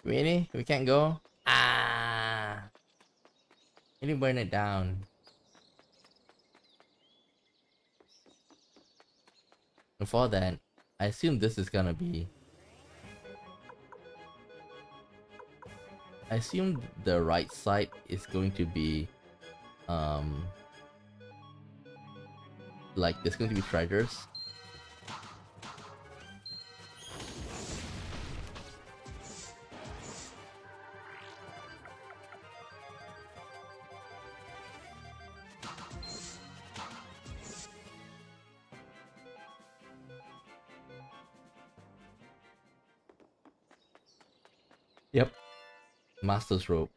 Really? We can't go? Ah! Can you burn it down? Before that, I assume this is gonna be... I assume the right side is going to be... like, there's going to be treasures. Yep. Master's rope.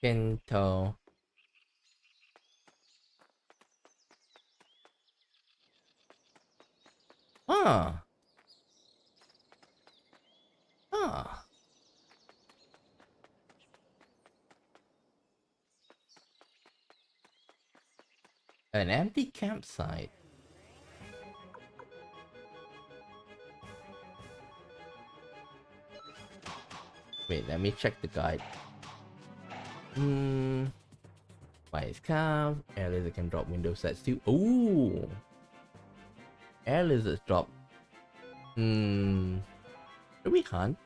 Kento. Huh. Huh. An empty campsite. Wait, let me check the guide. Spice Calf. Air lizard can drop window sets too. Ooh. Air lizards drop. Do we hunt?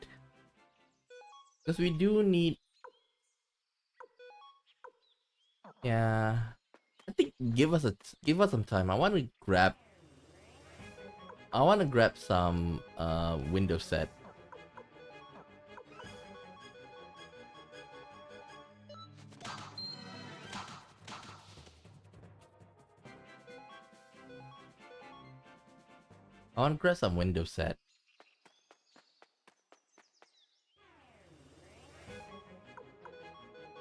Because we do need... Yeah. I think give us some time. I want to grab some window set. I want to grab some window set.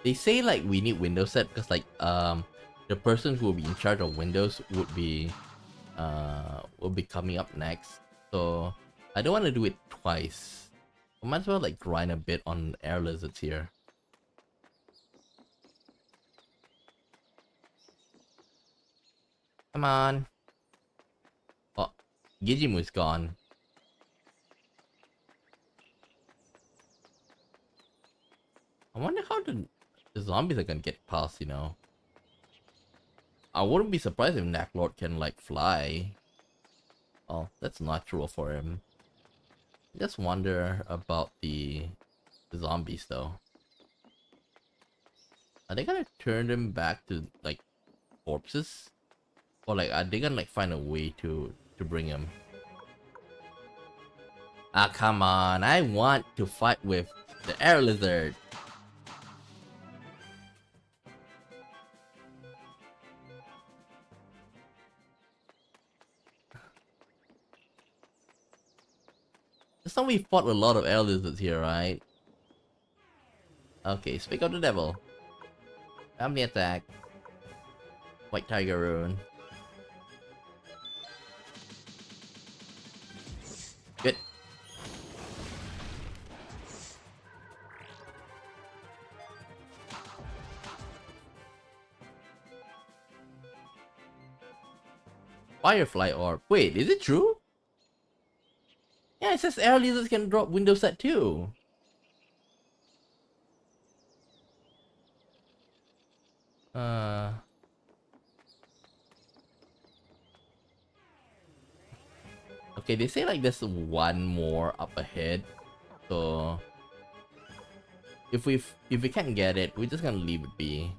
They say like we need window set because like the person who will be in charge of windows would be coming up next. So I don't want to do it twice. I might as well like grind a bit on air lizards here. Come on. Oh, Gijimu's gone. I wonder how the zombies are gonna get past, you know. I wouldn't be surprised if Necklord can like fly. Oh, that's natural for him. Just wonder about the zombies though. Are they gonna turn them back to like corpses? Or like are they gonna like find a way to bring him? Ah, come on, I want to fight with the air lizard. Just now we fought a lot of air lizards here, right? Okay, speak of the devil. Family attack. White tiger rune. Good. Firefly orb. Wait, is it true? Yeah, it says air lizards can drop window set too. Okay, they say like there's one more up ahead. So if we can't get it, we're just gonna leave it be.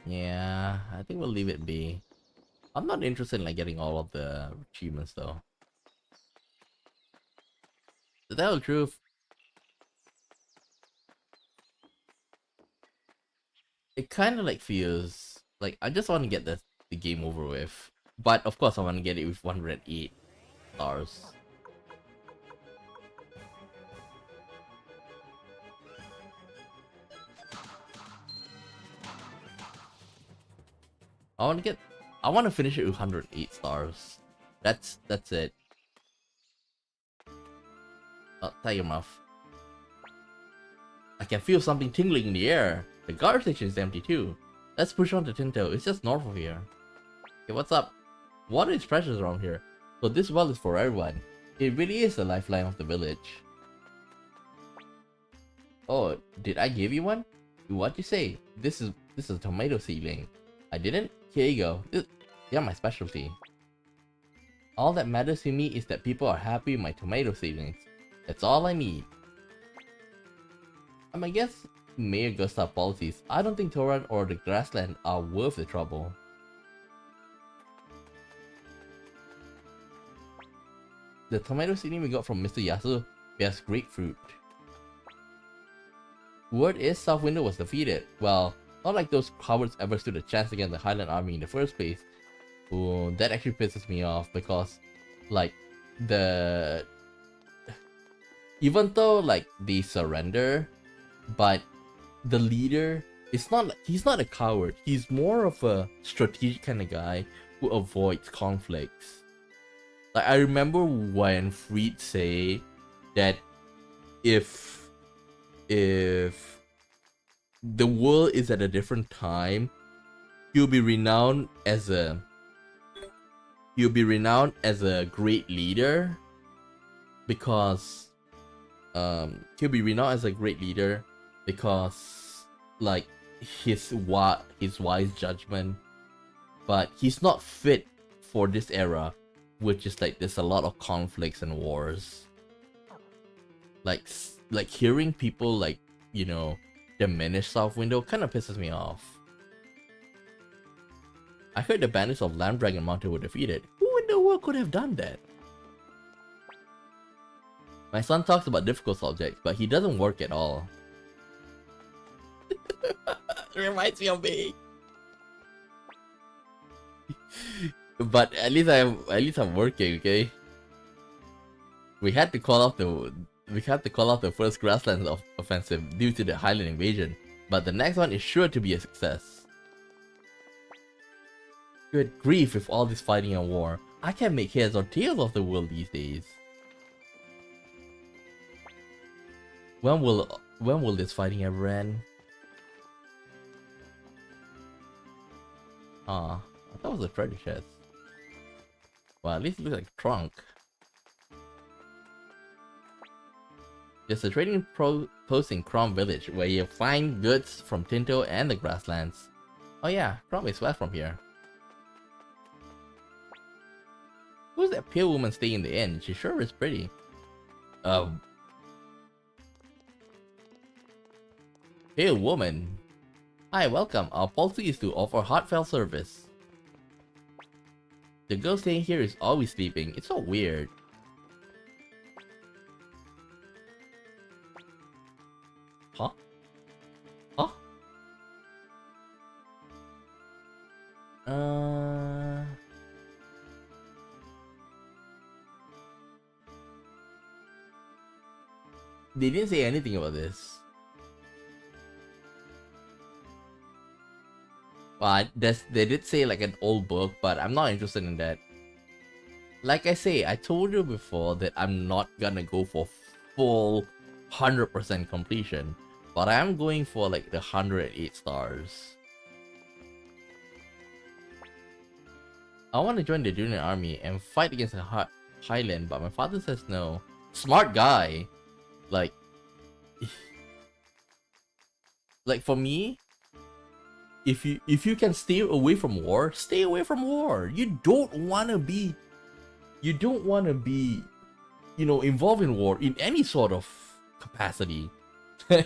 Yeah, I think we'll leave it be. I'm not interested in like getting all of the achievements though. To tell the truth, it kind of like feels like I just want to get the game over with. But of course I want to get it with 108 stars. I want to finish it with 108 stars. That's it. Oh, tie your mouth. I can feel something tingling in the air. The guard station is empty too. Let's push on to Tinto. It's just north of here. Okay, what's up? Water is precious around here, so this well is for everyone. It really is the lifeline of the village. Oh, did I give you one? What'd you say? This is a tomato seedling. I didn't? Here you go. They're my specialty. All that matters to me is that people are happy with my tomato seedlings. That's all I need. I guess Mayor Gustav policies. I don't think Tyrant or the grassland are worth the trouble. The tomato seedling we got from Mr. Yasu bears great fruit. Word is South Window was defeated. Well, not like those cowards ever stood a chance against the Highland army in the first place. Ooh, that actually pisses me off because, like, even though like they surrender, but the leader is he's not a coward. He's more of a strategic kind of guy who avoids conflicts. Like, I remember when Freed say that if the world is at a different time, he'll be renowned as a great leader because like his wise judgment, but he's not fit for this era, which is like there's a lot of conflicts and wars. Like hearing people like, you know, diminish South Window kind of pisses me off. I heard the bandits of Land Dragon Mountain were defeated. Who in the world could have done that? My son talks about difficult subjects, but he doesn't work at all. Reminds me of me. But at least I'm working, okay? We had to call off the first grasslands offensive due to the Highland invasion, but the next one is sure to be a success. Good grief with all this fighting and war. I can't make heads or tails of the world these days. When will this fighting ever end? Ah, I thought it was a treasure chest. Well, at least it looks like a trunk. There's a trading post in Crom Village where you find goods from Tinto and the grasslands. Oh yeah, Crom is west from here. Who's that pale woman staying in the inn? She sure is pretty. Pale woman. Hi, welcome. Our policy is to offer heartfelt service. The girl staying here is always sleeping. It's so weird. Huh? Huh? They didn't say anything about this. Well, they did say like an old book, but I'm not interested in that. Like I say, I told you before that I'm not gonna go for full 100% completion, but I am going for like the 108 stars. I want to join the Dunan army and fight against the Highland, but my father says no. Smart guy. Like for me, if you can stay away from war, stay away from war. You don't want to be, you know, involved in war in any sort of capacity. Saying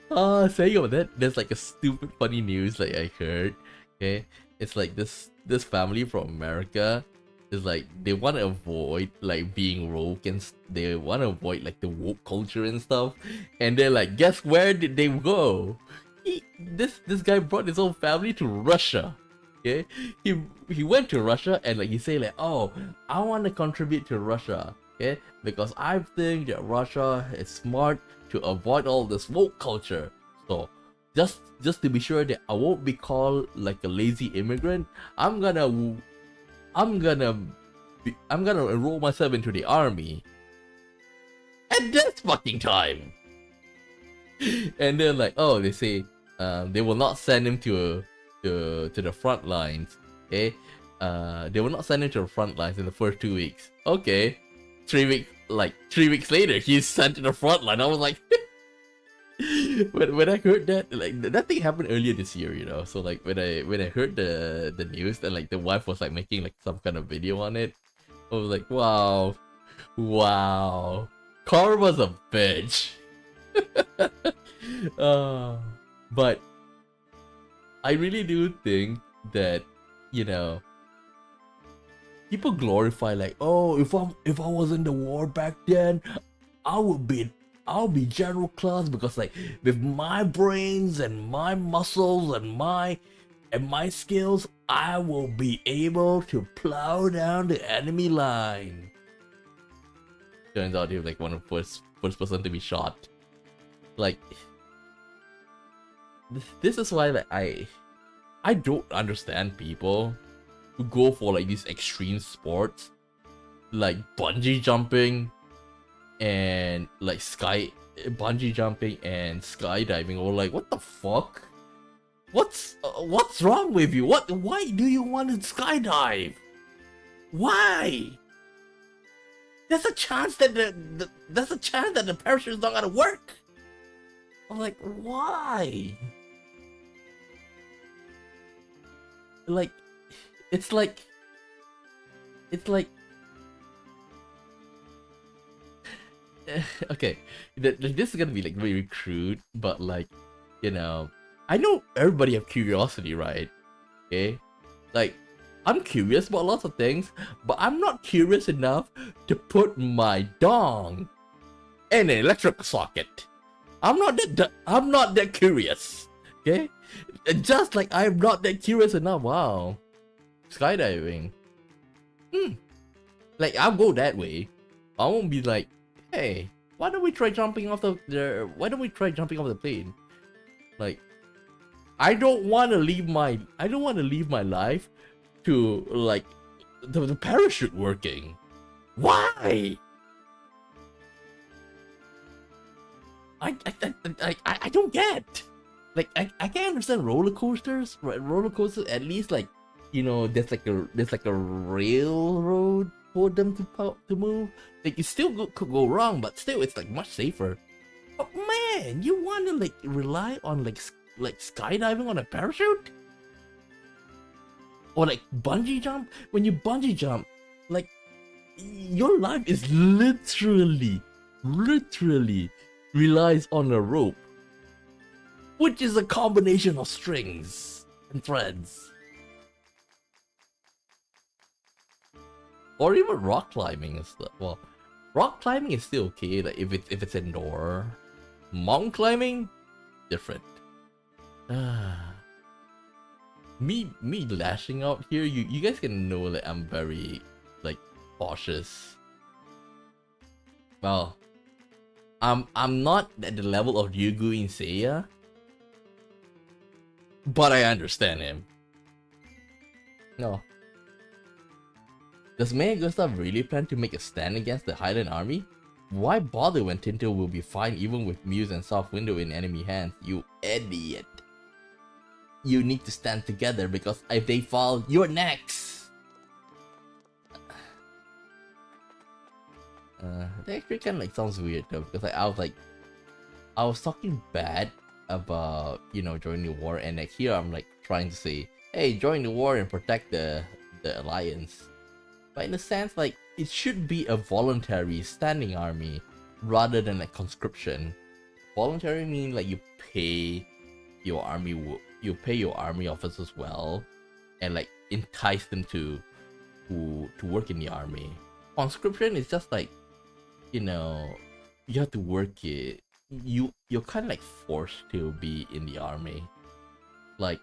about that, there's like a stupid funny news like I heard. Okay, it's like this family from America is like they want to avoid like being woke and they want to avoid like the woke culture and stuff, and they're like, guess where did they go? This guy brought his whole family to Russia. Okay, he went to Russia and like he say like, oh, I want to contribute to Russia. Okay, because I think that Russia is smart to avoid all this woke culture. So just to be sure that I won't be called like a lazy immigrant, I'm gonna enroll myself into the army at this fucking time. And then like, oh, they say they will not send him to the front lines. Okay, they will not send him to the front lines in the first 2 weeks. Okay, 3 weeks later, he's sent to the front line. I was like, when I heard that, like that thing happened earlier this year, you know. So like when I heard the news and like the wife was like making like some kind of video on it, I was like, wow, karma's a bitch. But I really do think that, you know, people glorify like, oh, if I was in the war back then, I'll be general class because like with my brains and my muscles and my skills, I will be able to plow down the enemy line. Turns out he was like one of the first person to be shot. Like, this is why like I don't understand people who go for like these extreme sports like bungee jumping and like bungee jumping and skydiving, or like, what the fuck? What's wrong with you? Why do you want to skydive? Why? There's a chance that the parachute is not gonna work. I'm like, why? Like, it's like okay, this is gonna be like very crude, but like, you know, I know everybody have curiosity, right? Okay, like, I'm curious about lots of things, but I'm not curious enough to put my dong in an electric socket. I'm not that curious. Okay, just like I'm not that curious enough. Wow, skydiving. Like, I'll go that way. I won't be like, hey, why don't we try jumping off the plane? Like, I don't want to leave my life to like the parachute working. Why? I don't get. Like, I can't understand roller coasters. Right? Roller coasters, at least, like, you know, there's like a railroad for them to move. Like, it still could go wrong, but still it's like much safer. But man, you want to like rely on like skydiving on a parachute? Or like bungee jump? When you bungee jump, like, your life is literally relies on a rope, which is a combination of strings and threads. Or even rock climbing is well, rock climbing is still okay, like if it's indoor. Mountain climbing, different. Me lashing out here, you guys can know that I'm very like cautious. Well, I'm not at the level of Ryugu in Seiya, but I understand him. No. Does Mayor Gustav really plan to make a stand against the Highland army? Why bother when Tinto will be fine even with Muse and Soft Window in enemy hands? You idiot. You need to stand together because if they fall, you're next. That actually kind of like sounds weird though, because like, I was talking bad about, you know, joining the war, and like here I'm like trying to say, hey, join the war and protect the alliance. But in a sense, like, it should be a voluntary standing army rather than like conscription. Voluntary mean like you pay your army officers well, and like entice them to work in the army. Conscription is just like, you know, you have to work it. You're kind of like forced to be in the army. Like,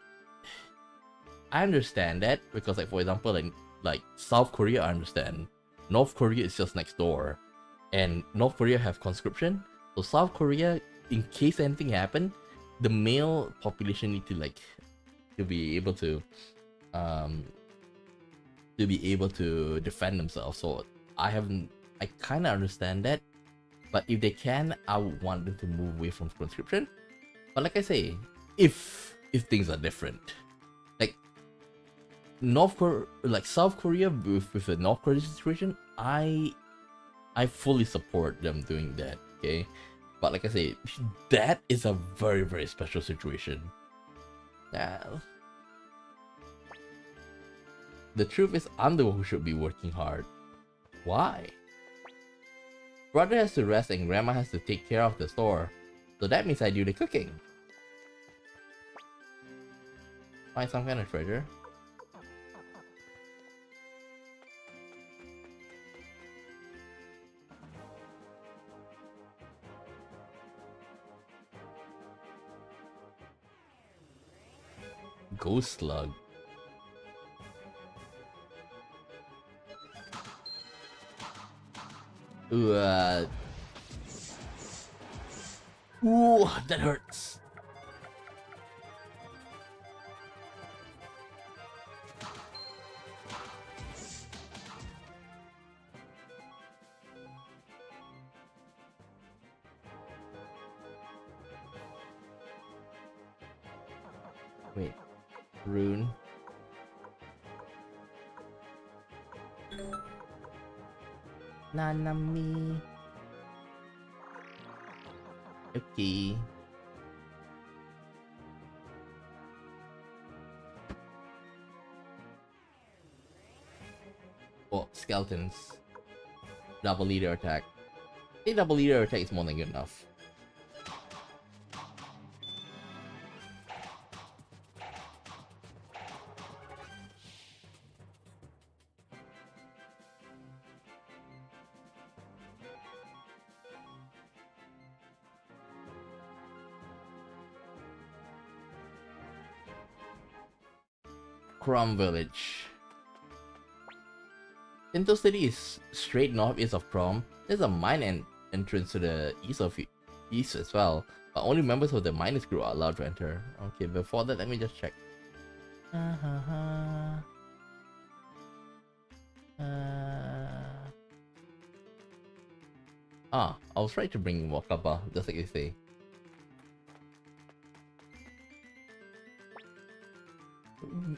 I understand that because, like, for example, like South Korea, I understand. North Korea is just next door, and North Korea have conscription. So South Korea, in case anything happen, the male population need to like to be able to defend themselves. So I kind of understand that, but if they can, I would want them to move away from conscription. But like I say, if things are different, like South Korea with the North Korea situation, I fully support them doing that. Okay, but like I say, that is a very, very special situation. The truth is, I'm the one who should be working hard. Why? Brother has to rest and grandma has to take care of the store. So that means I do the cooking. Find some kind of treasure. Ghost slug. Ooh, that hurts. Wait, Rune. Nanami. Okay. Oh, skeletons. Double leader attack. I think double leader attack is more than good enough. Crum Village. Sinto City is straight northeast of Crum. There's a mine entrance to the east as well, but only members of the miners crew are allowed to enter. Okay, before that, let me just check. I was trying to bring Wakaba, just like you say.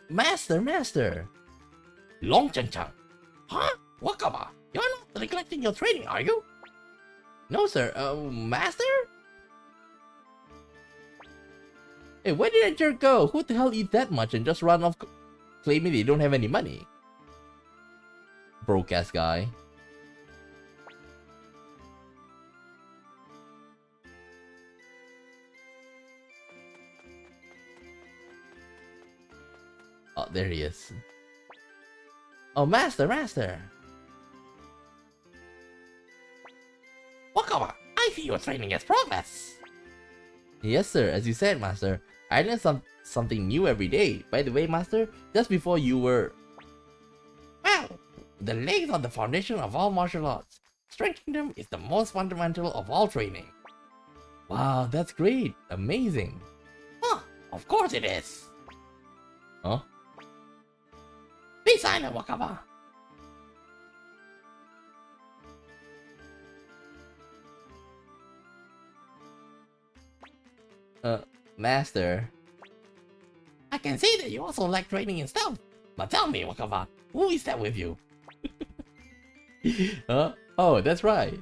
Master! Long Chang Chang! Huh? Wakaba, you're not neglecting your training, are you? No, sir. Master? Hey, where did that jerk go? Who the hell eat that much and just run off claiming they don't have any money? Broke ass guy. Oh, there he is. Oh, Master! Wakaba, I see your training has progress. Yes, sir. As you said, Master, I learn something new every day. By the way, Master, just before you were... Well, the legs are the foundation of all martial arts. Strengthening them is the most fundamental of all training. Wow, that's great. Amazing. Huh, of course it is. Huh? Be silent, Wakaba! Master. I can see that you also like training in stealth. But tell me, Wakaba, who is that with you? Huh? Oh, that's right.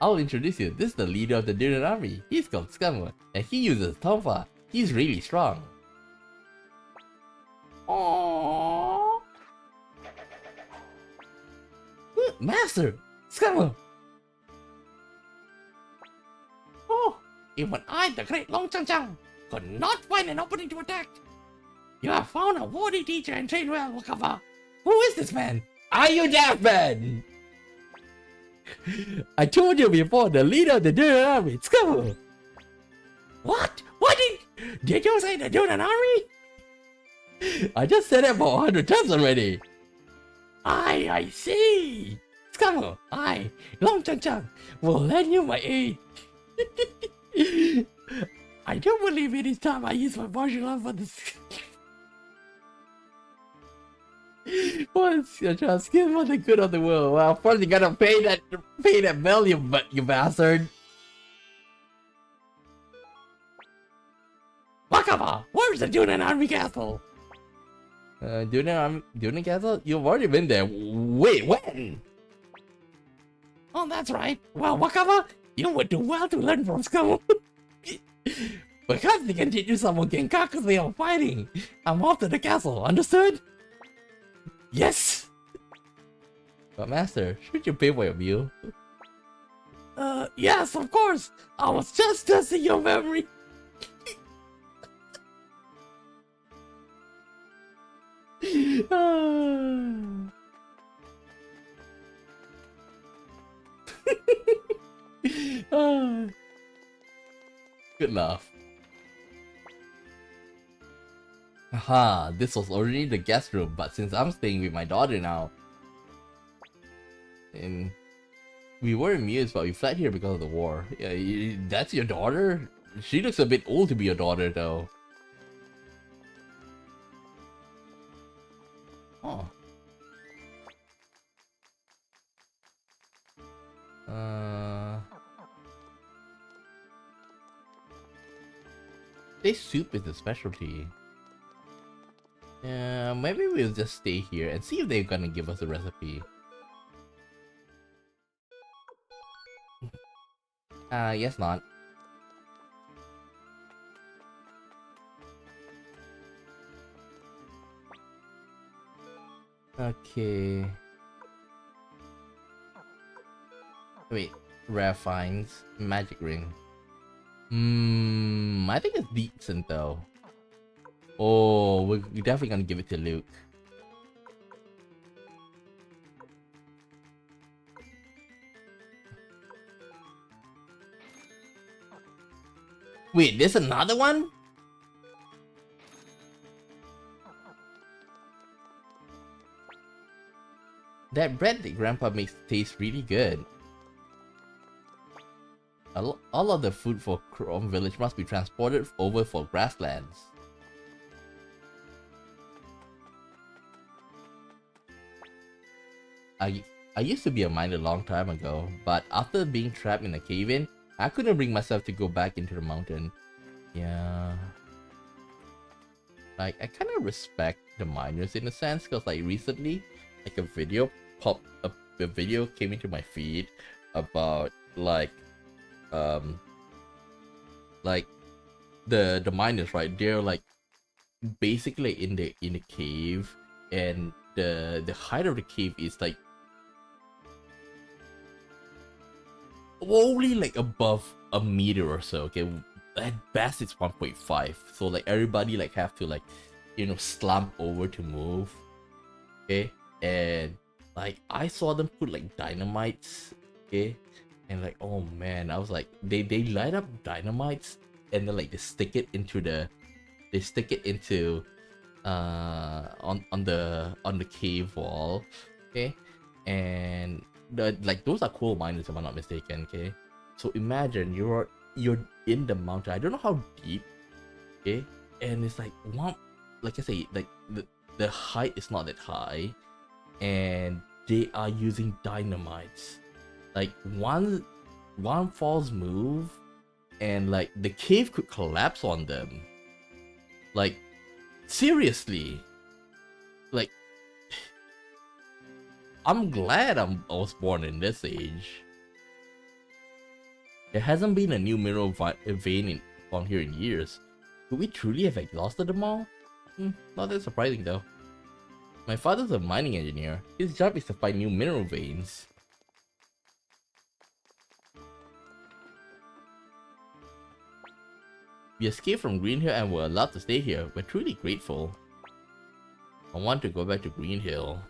I'll introduce you. This is the leader of the Dunan army. He's called Scammer, and he uses Tonfa. He's really strong. Aww. Master! Scammer! Oh, even I, the great Long Chang Chang, could not find an opening to attack. You have found a worthy teacher and trained well, Wakaba. Who is this man? Are you deaf, man? I told you before, the leader of the Dunan army, Scammer. What? What did you say, the Dunan army? I just said it about 100 times already. I see. Scamo, Long Chang Chang, will lend you my aid. I don't believe any time I use my martial art for this. What's your just skin for the good of the world? Well, first you gotta pay that bill, you bastard. Wakaba, where's the Dunan army castle? Dunan castle? You've already been there. Wait, when? Oh, that's right. Well, Wakaba, you would do well to learn from school. Because they can teach you some Genkaku's way of fighting. I'm off to the castle, understood? Yes! But master, should you pay for your meal? Yes, of course! I was just testing your memory! Good laugh. Haha, this was already the guest room, but since I'm staying with my daughter now, and we were amused, but we fled here because of the war. Yeah, that's your daughter? She looks a bit old to be your daughter, though. Oh. This soup is the specialty. Maybe we'll just stay here and see if they're gonna give us a recipe. Guess not. Okay. Wait, rare finds, magic ring. I think it's decent though. Oh, we're definitely gonna give it to Luke. Wait, there's another one? That bread that Grandpa makes tastes really good. All of the food for Chrome Village must be transported over for grasslands. I used to be a miner a long time ago, but after being trapped in a cave-in, I couldn't bring myself to go back into the mountain. Yeah. Like, I kind of respect the miners in a sense, because like recently, like a video came into my feed about like the miners, right? They're like basically in the cave, and the height of the cave is like only like above a meter or so. Okay, at best it's 1.5. So like everybody like have to like, you know, slump over to move. Okay, and like I saw them put like dynamites. Okay, and like, oh man, I was like, they light up dynamites and then like they stick it into on the cave wall. Okay, and like those are coal miners if I'm not mistaken. Okay, so imagine you're in the mountain. I don't know how deep. Okay, and it's like one, like I say, like the height is not that high, and they are using dynamites. Like one false move and like the cave could collapse on them. Like seriously, like I'm glad I was born in this age. There hasn't been a new mineral vein found here in years. Could we truly have exhausted them all? Not that surprising though. My father's a mining engineer. His job is to find new mineral veins. We escaped from Green Hill and were allowed to stay here. We're truly grateful. I want to go back to Green Hill.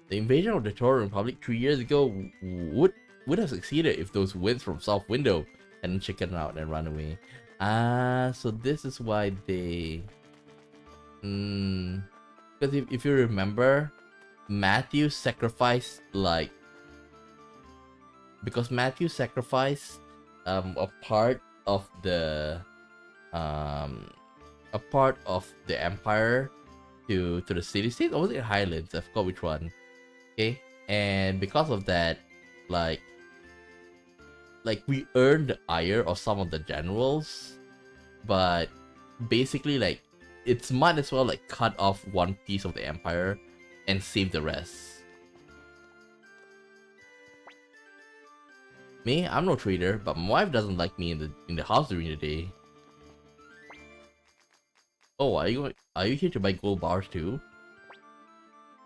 The invasion of the Toro Republic 3 years ago would have succeeded if those winds from South Window hadn't chickened out and run away. So this is why they... Because if you remember, Matthew sacrificed, like... Because Matthew sacrificed a part of the empire to the city-state, or was it Highlands? I forgot which one. Okay, and because of that, like we earned the ire of some of the generals, but basically, like, it's might as well like cut off one piece of the empire and save the rest. Me, I'm no trader, but my wife doesn't like me in the house during the day. Oh, are you here to buy gold bars too?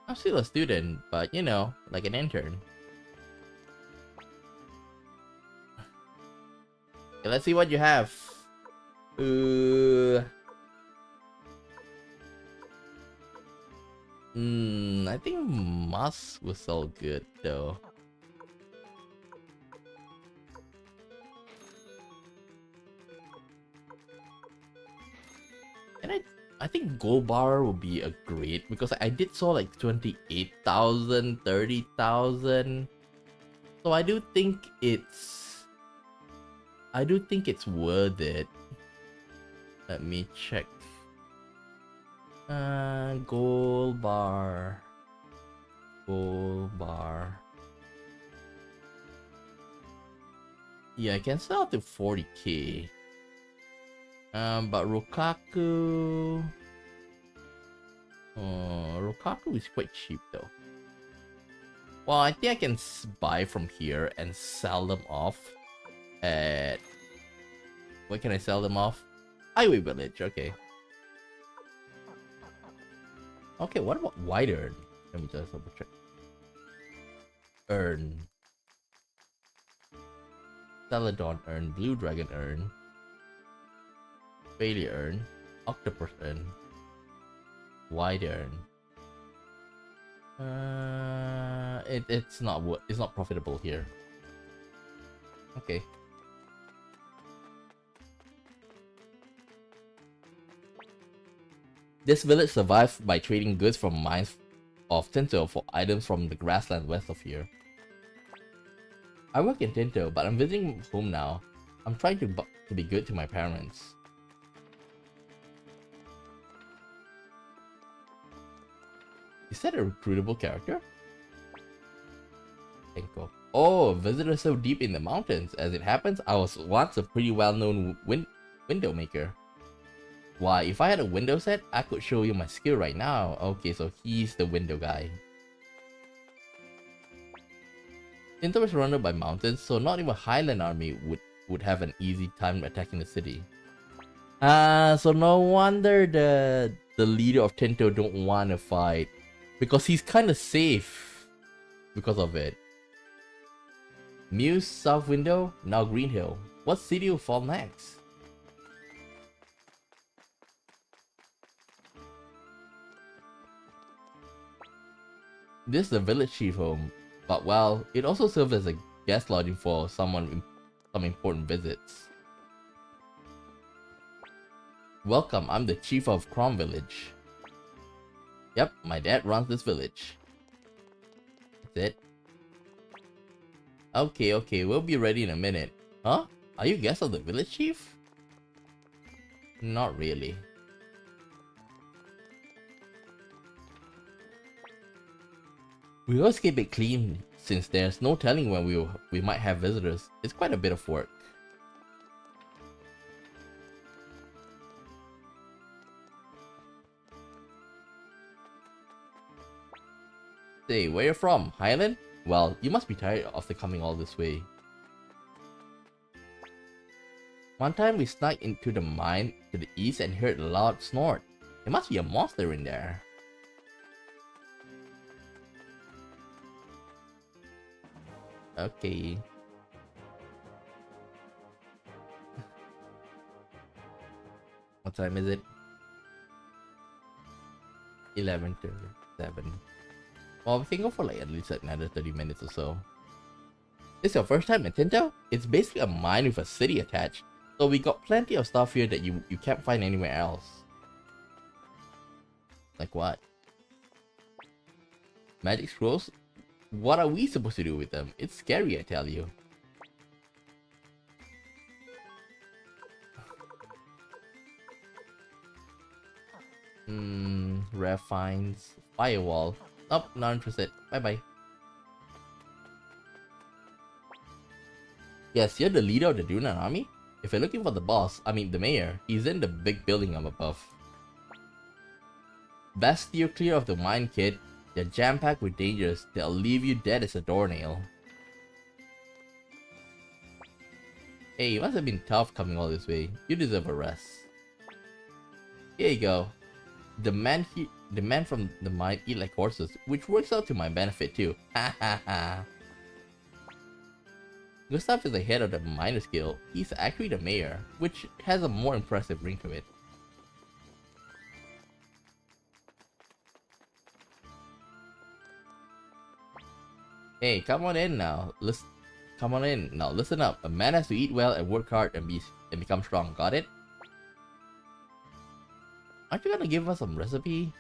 I'm still a student, but you know, like an intern. Okay, let's see what you have. I think Musk was all good though. And I think gold bar would be a great, because I did saw like 28,000, 30,000. So I do think it's worth it. Let me check. Gold bar. Yeah, I can sell to 40k. But Rokaku... Rokaku is quite cheap though. Well, I think I can buy from here and sell them off at... Where can I sell them off? Highway Village, okay. Okay, what about White Urn? Let me just double check. Urn. Celadon Urn, Blue Dragon Urn. Failure Urn, Octopus Urn, Wide Urn. It's not profitable here. Okay. This village survived by trading goods from mines of Tinto for items from the grassland west of here. I work in Tinto, but I'm visiting home now. I'm trying to be good to my parents. Is that a recruitable character? Enko. Oh, a visitor so deep in the mountains. As it happens, I was once a pretty well-known window maker. Why, if I had a window set, I could show you my skill right now. Okay, so he's the window guy. Tinto is surrounded by mountains, so not even Highland army would have an easy time attacking the city. So no wonder the leader of Tinto don't want to fight. Because he's kind of safe because of it. Muse, South Window, now Green Hill. What city will fall next? This is the village chief home, but well, it also serves as a guest lodging for some important visits. Welcome, I'm the chief of Crom Village. Yep, my dad runs this village. That's it. Okay, we'll be ready in a minute. Huh? Are you guest of the village chief? Not really. We always keep it clean, since there's no telling when we might have visitors. It's quite a bit of work. Say, where you from? Highland? Well, you must be tired after coming all this way. One time we snuck into the mine to the east and heard a loud snort. There must be a monster in there. Okay. What time is it? 11:37. Well, we can go for like at least like another 30 minutes or so. This your first time in Tinto? It's basically a mine with a city attached. So we got plenty of stuff here that you can't find anywhere else. Like what? Magic scrolls? What are we supposed to do with them? It's scary, I tell you. Rare finds. Firewall. Nope, not interested. Bye bye. Yes, you're the leader of the Dunan army? If you're looking for the boss, I mean the mayor, he's in the big building up above. Best steer clear of the mine, kid. They're jam-packed with dangers. They'll leave you dead as a doornail. Hey, it must have been tough coming all this way. You deserve a rest. Here you go. The men from the mine eat like horses, which works out to my benefit too. Ha ha ha. Gustav is the head of the Miners Guild. He's actually the mayor, which has a more impressive ring to it. Hey, come on in now. Come on in now. Listen up. A man has to eat well and work hard and become strong. Got it? Aren't you gonna give us some recipe?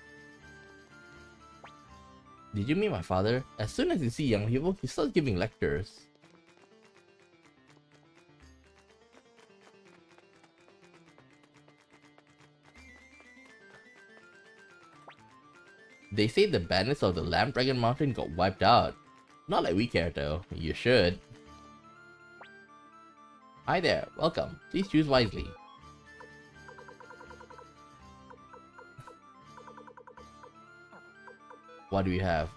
Did you meet my father? As soon as you see young people, he starts giving lectures. They say the bandits of the Lamp Dragon Mountain got wiped out. Not like we care though. You should. Hi there, welcome. Please choose wisely. What do we have?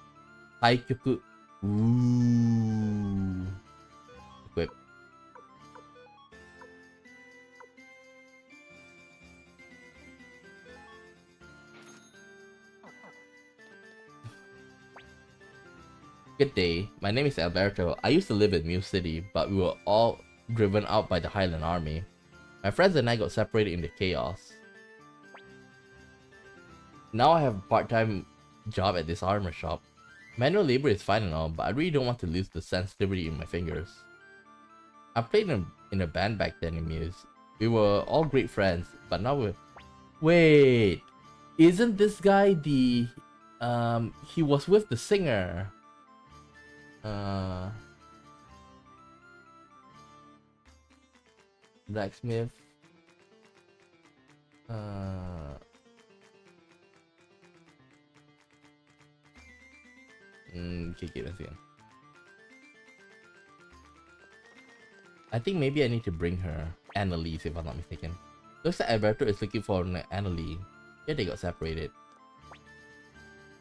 Haikyoku. Ooh. Equip. Good day. My name is Alberto. I used to live in Muse City, but we were all driven out by the Highland Army. My friends and I got separated in the chaos. Now I have a part-time job at this armor shop. Manual labor is fine and all, but I really don't want to lose the sensitivity in my fingers. I played in a band back then in Muse. We were all great friends, but now we're... Wait! Isn't this guy the... he was with the singer. Blacksmith. Okay, once again. I think maybe I need to bring her Annalise if I'm not mistaken. Looks like Alberto is looking for Annalise. Yeah, they got separated.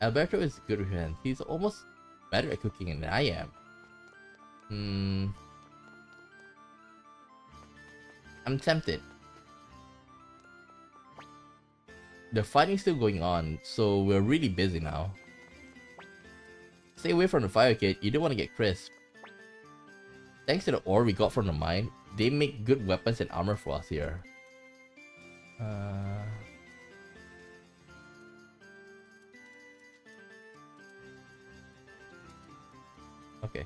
Alberto is good with hands. He's almost better at cooking than I am. I'm tempted. The fighting's still going on, so we're really busy now. Stay away from the fire, kid. You don't want to get crisp. Thanks to the ore we got from the mine, they make good weapons and armor for us here. Okay.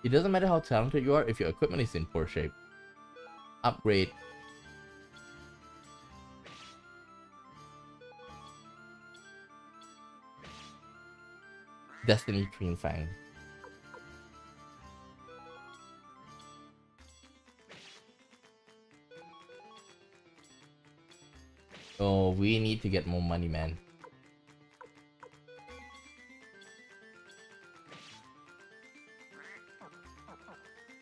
It doesn't matter how talented you are if your equipment is in poor shape. Upgrade. Destiny Twin Fang. Oh, we need to get more money, man.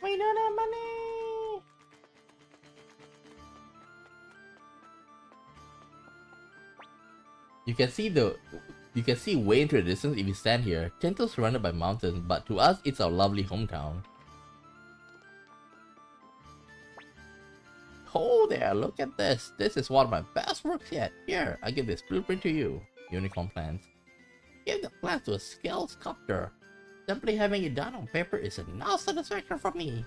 We don't have money. You can see way into the distance if you stand here. Tinto's surrounded by mountains, but to us it's our lovely hometown. Oh there, look at this. This is one of my best works yet. Here, I give this blueprint to you. Unicorn plans. Give the plans to a skilled sculptor. Simply having it done on paper is enough satisfaction for me.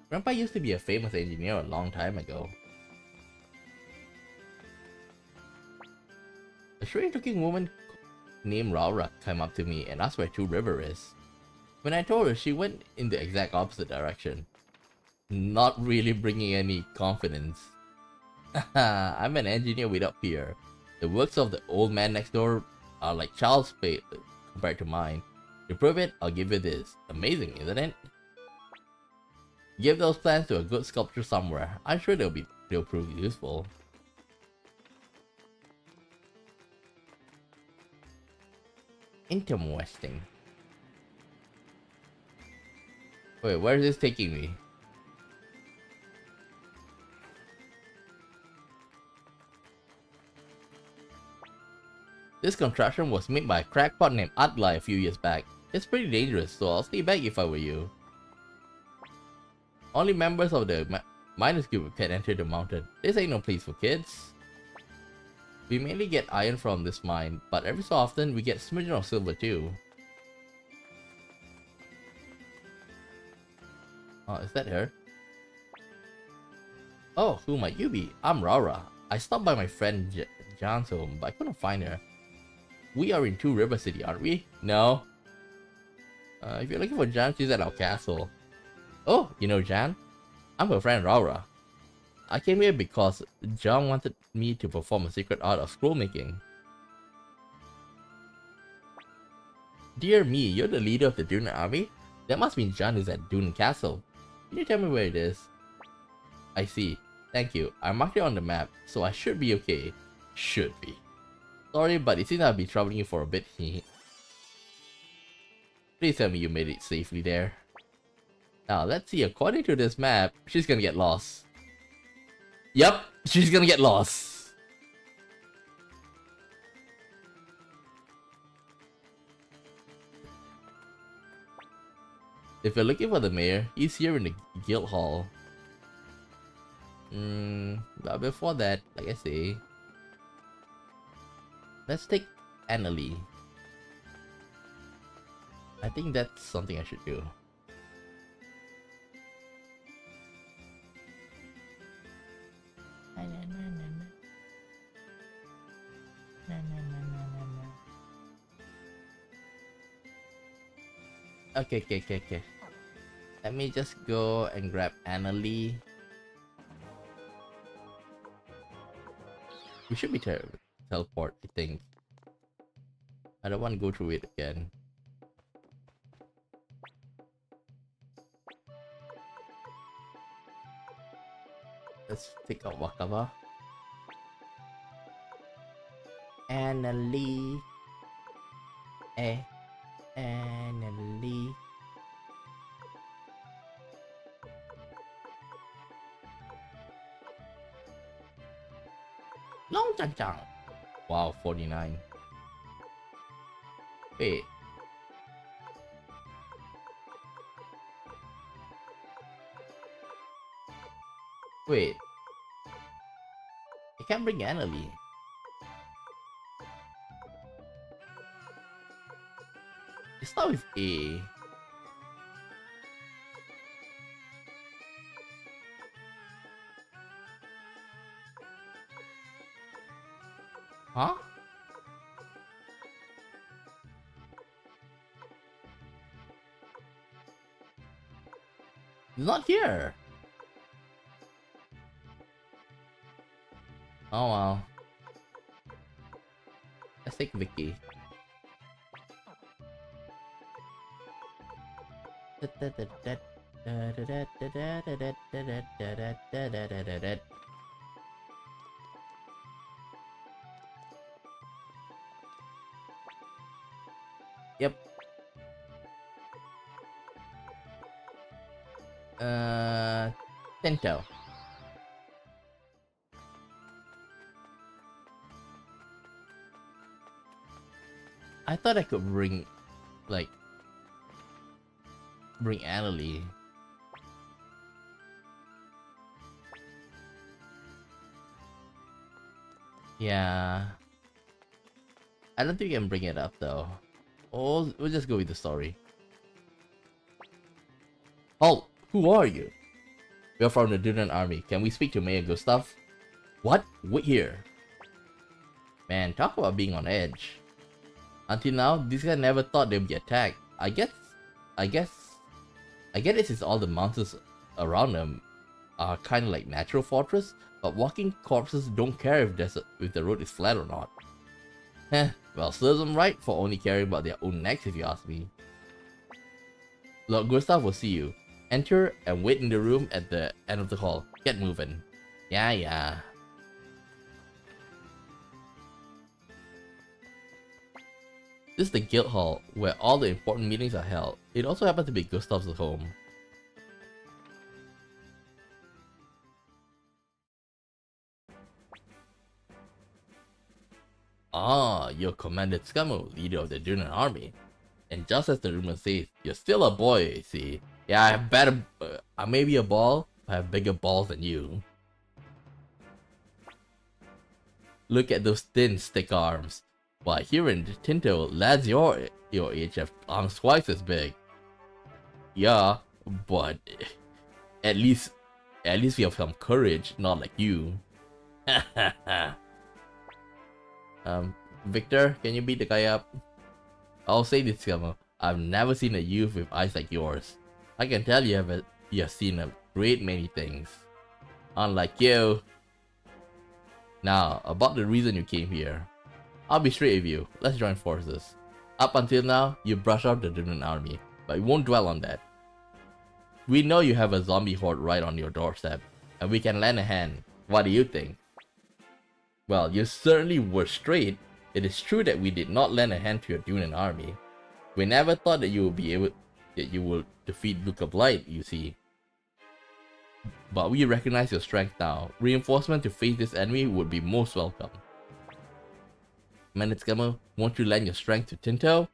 Grandpa used to be a famous engineer a long time ago. A strange-looking woman named Raura came up to me and asked where Two River is. When I told her, she went in the exact opposite direction. Not really bringing any confidence. I'm an engineer without fear. The works of the old man next door are like child's play compared to mine. To prove it, I'll give you this. Amazing, isn't it? Give those plans to a good sculptor somewhere. I'm sure they'll prove useful. Interesting. Wait, where is this taking me? This contraption was made by a crackpot named Atla a few years back. It's pretty dangerous, so I'll stay back if I were you. Only members of the miners group can enter the mountain. This ain't no place for kids. We mainly get iron from this mine, but every so often we get smidgen of silver too. Oh, is that her? Oh, who might you be? I'm Raura. I stopped by my friend Jan's home, but I couldn't find her. We are in Two River City, aren't we? No. If you're looking for Jan, she's at our castle. Oh, you know Jan? I'm her friend Raura. I came here because Jan wanted me to perform a secret art of scroll making. Dear me, you're the leader of the Dunan army? That must mean Jan is at Dunan Castle. Can you tell me where it is? I see. Thank you. I marked it on the map, so I should be okay. Should be. Sorry, but it seems I'll be troubling you for a bit. Please tell me you made it safely there. Now, let's see. According to this map, she's gonna get lost. Yep, she's gonna get lost. If you're looking for the mayor, he's here in the guild hall. But before that, like I say, let's take Annalie. I think that's something I should do. Okay. Let me just go and grab Annalie. We should be teleport, I think. I don't want to go through it again. Let's take out Wakava. Annalie. Annalie. Long Chang Chang. Wow, 49. Wait. Wait. I can't bring Annalie. It starts with A. Huh? He's not here. Oh well. Let's take Vicky. Yep. Tento. I thought I could bring Annalie. Yeah. I don't think we can bring it up though. Oh, we'll just go with the story. Oh, who are you? We're from the Dunan army. Can we speak to Mayor Gustav? What? Wait here. Man, talk about being on edge. Until now, these guys never thought they'd be attacked. I guess it is all the mountains around them are kind of like natural fortress, but walking corpses don't care if the road is flat or not. Well, serves them right for only caring about their own necks if you ask me. Lord Gustav will see you. Enter and wait in the room at the end of the hall. Get moving. Yeah. This is the guild hall, where all the important meetings are held. It also happens to be Gustav's home. Ah, you're Commander Scummo, leader of the Dunan army. And just as the rumor says, you're still a boy, see? Yeah, I may be a ball, but I have bigger balls than you. Look at those thin, stick arms. Why, here in Tinto, lads your age have arms twice as big. Yeah, but at least we have some courage, not like you. Victor, can you beat the guy up? I'll say this, Scummo. I've never seen a youth with eyes like yours. I can tell you have seen a great many things. Unlike you. Now, about the reason you came here. I'll be straight with you. Let's join forces. Up until now, you brush off the Dunan army, but we won't dwell on that. We know you have a zombie horde right on your doorstep, and we can lend a hand. What do you think? Well, you certainly were straight. It is true that we did not lend a hand to your Dunan army. We never thought that you would defeat Book of Light, you see. But we recognize your strength now. Reinforcement to face this enemy would be most welcome. Commander Scummo, won't you lend your strength to Tinto?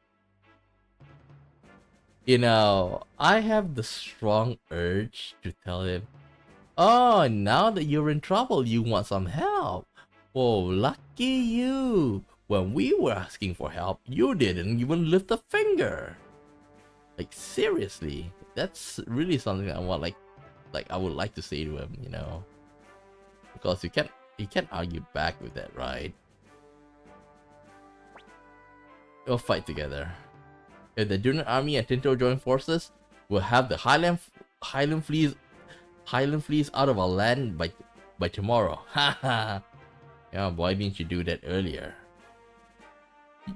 You know, I have the strong urge to tell him, oh, now that you're in trouble, you want some help. Oh, lucky you. When we were asking for help, you didn't even lift a finger. Like, seriously, that's really something I want, like I would like to say to him, you know. Because you can't argue back with that, right? We'll fight together. If the Dunan army and Tinto join forces, we'll have the Highland fleas out of our land by tomorrow. Haha. Yeah, why didn't you do that earlier?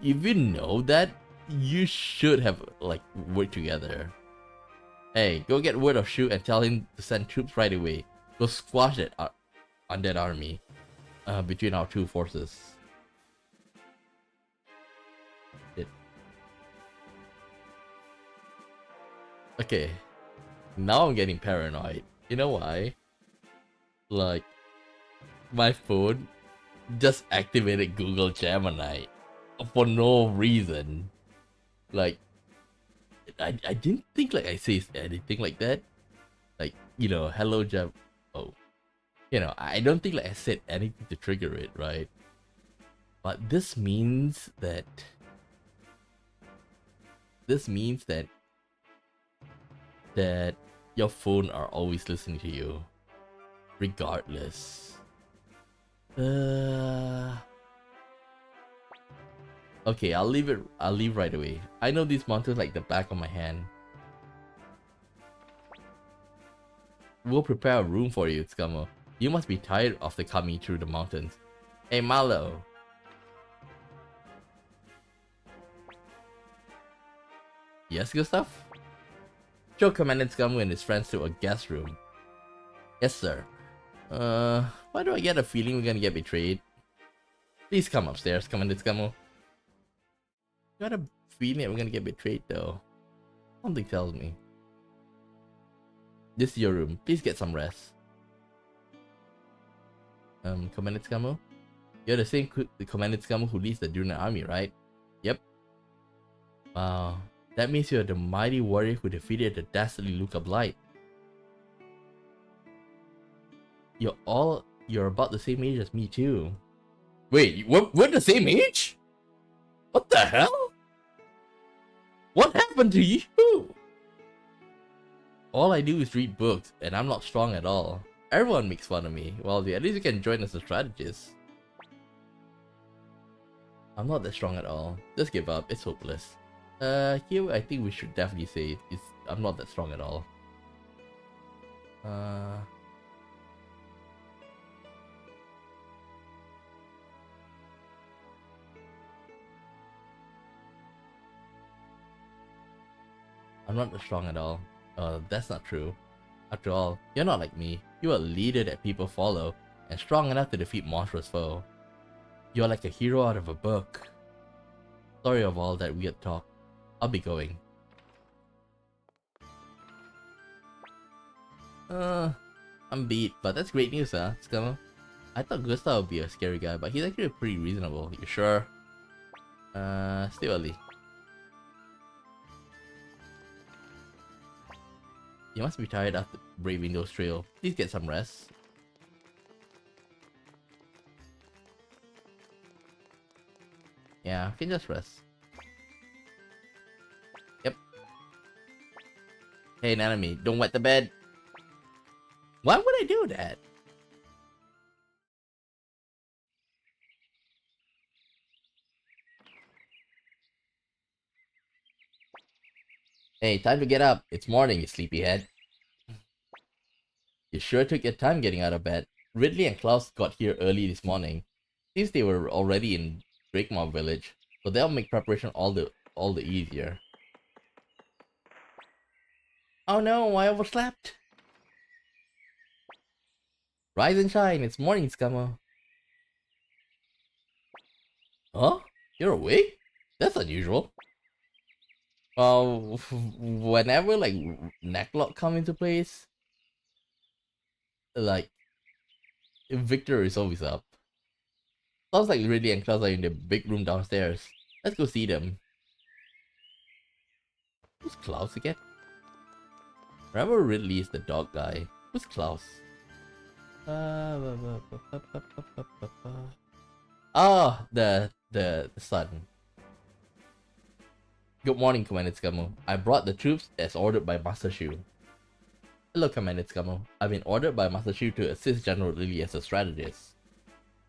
If you know that, you should have like worked together. Hey, go get word of Shu and tell him to send troops right away. Go squash that undead army between our two forces. Okay, now I'm getting paranoid. You know why? Like, my phone just activated Google Gemini for no reason. Like, I didn't think like I say anything like that. Like, you know, hello Gem. Oh, you know, I don't think like I said anything to trigger it, right? But this means that your phone are always listening to you, regardless. Okay, I'll leave right away. I know these mountains like the back of my hand. We'll prepare a room for you, Scummo. You must be tired of the coming through the mountains. Hey, Malo. Yes, Gustav? Show Commandant Scummo and his friends to a guest room. Yes, sir. Why do I get a feeling we're gonna get betrayed? Please come upstairs, Commandant Scummo. Got a feeling that we're gonna get betrayed though. Something tells me. This is your room. Please get some rest. Commandant Scummo? You're the same Commandant Scummo who leads the Dunan army, right? Yep. Wow. That means you're the mighty warrior who defeated the dastardly Luke of Light. You're about the same age as me too. Wait, we're the same age? What the hell? What happened to you? All I do is read books, and I'm not strong at all. Everyone makes fun of me. Well, at least you can join as a strategist. I'm not that strong at all. Just give up, it's hopeless. Here I think we should definitely say I'm not that strong at all. I'm not that strong at all. That's not true. After all, you're not like me. You're a leader that people follow, and strong enough to defeat monstrous foe. You're like a hero out of a book. Sorry of all that weird talk. I'll be going. I'm beat, but that's great news, huh, Scummer? I thought Gustav would be a scary guy, but he's actually pretty reasonable. You sure? Still early. You must be tired after braving those trails. Please get some rest. Yeah, you can just rest. Yep. Hey, an enemy, don't wet the bed. Why would I do that? Hey, time to get up. It's morning, you sleepyhead. You sure took your time getting out of bed. Ridley and Klaus got here early this morning. Seems they were already in Drakemore village, so they'll make preparation all the easier. Oh no, I overslept. Rise and shine, it's morning, Scummer. Huh? You're awake? That's unusual. Well, whenever like necklock come into place, like Victor is always up. Sounds like Ridley and Klaus are in the big room downstairs. Let's go see them. Who's Klaus again? Remember Ridley is the dog guy. Who's Klaus? Ah, the son. Good morning, Commander Scummo. I brought the troops as ordered by Master Shu. Hello, Commander Scummo. I've been ordered by Master Shu to assist General Lily as a strategist.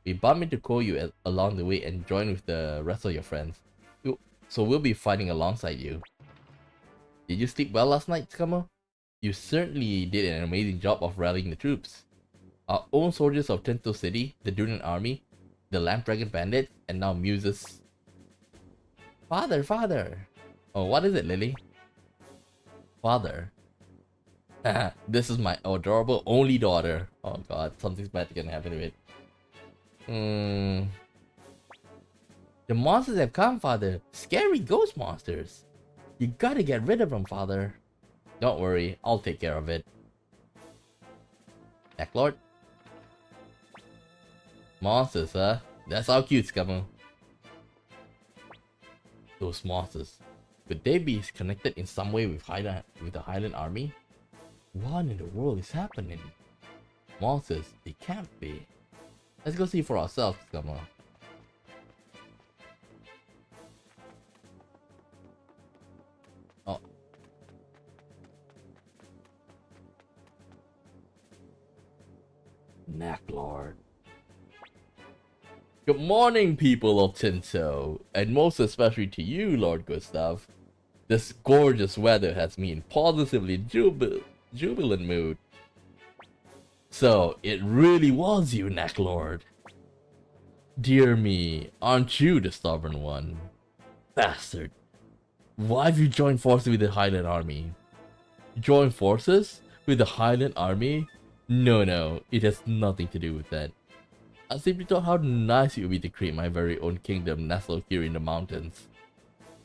We bumped into Koyu along the way and joined with the rest of your friends. So we'll be fighting alongside you. Did you sleep well last night, Scummo? You certainly did an amazing job of rallying the troops. Our own soldiers of Tento City, the Dunan army, the Lamp Dragon bandits, and now Muses. Father, father! Oh, what is it, Lily? Father. This is my adorable only daughter. Oh god, something's bad gonna happen to it. The monsters have come, father. Scary ghost monsters. You gotta get rid of them, father. Don't worry, I'll take care of it. Necklord? Monsters, huh? That's how cute, Scummo. Those monsters. Could they be connected in some way with the Highland army? What in the world is happening? Monsters, they can't be. Let's go see for ourselves, Scummo. Oh. Necklord. Good morning, people of Tinto, and most especially to you, Lord Gustav. This gorgeous weather has me in positively jubilant mood. So, it really was you, Necklord. Dear me, aren't you the stubborn one? Bastard. Why have you joined forces with the Highland army? Join forces with the Highland army? No, it has nothing to do with that. I simply thought how nice it would be to create my very own kingdom nestled here in the mountains.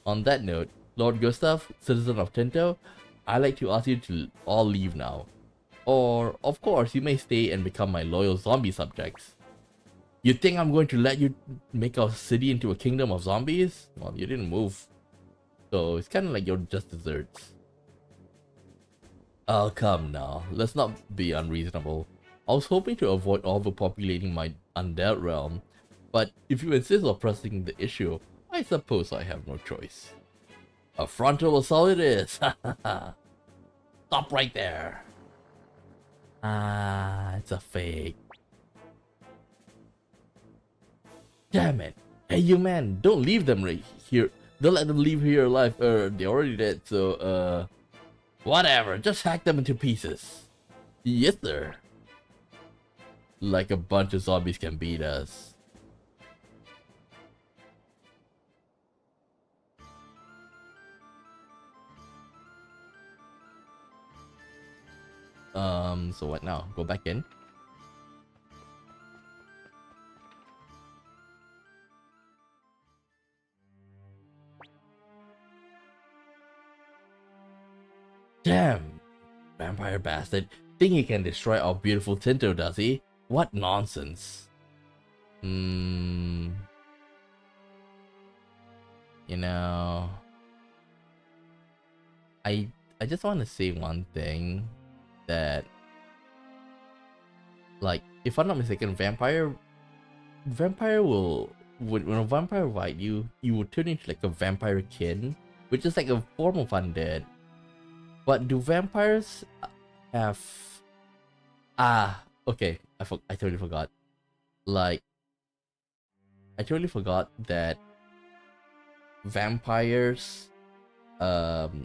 On that note, Lord Gustav, citizen of Tinto, I'd like to ask you to all leave now. Or, of course, you may stay and become my loyal zombie subjects. You think I'm going to let you make our city into a kingdom of zombies? Well, you didn't move. So it's kind of like you're just desserts. Oh, come now. Let's not be unreasonable. I was hoping to avoid overpopulating my undead realm, but if you insist on pressing the issue, I suppose I have no choice. A frontal assault it is! Stop right there! Ah, it's a fake. Damn it! Hey, you man, don't leave them right here. Don't let them leave here alive. They're already dead, so, whatever. Just hack them into pieces. Yes, sir. Like a bunch of zombies can beat us. So what now? Go back in? Damn! Vampire bastard. Think he can destroy our beautiful Tinto, does he? What nonsense. You know... I just want to say one thing. That... Like, if I'm not mistaken, Vampire will... When a vampire bite you, you will turn into like a vampire kin. Which is like a form of undead. But do vampires have... Okay, I totally forgot. Like, I totally forgot that vampires, it's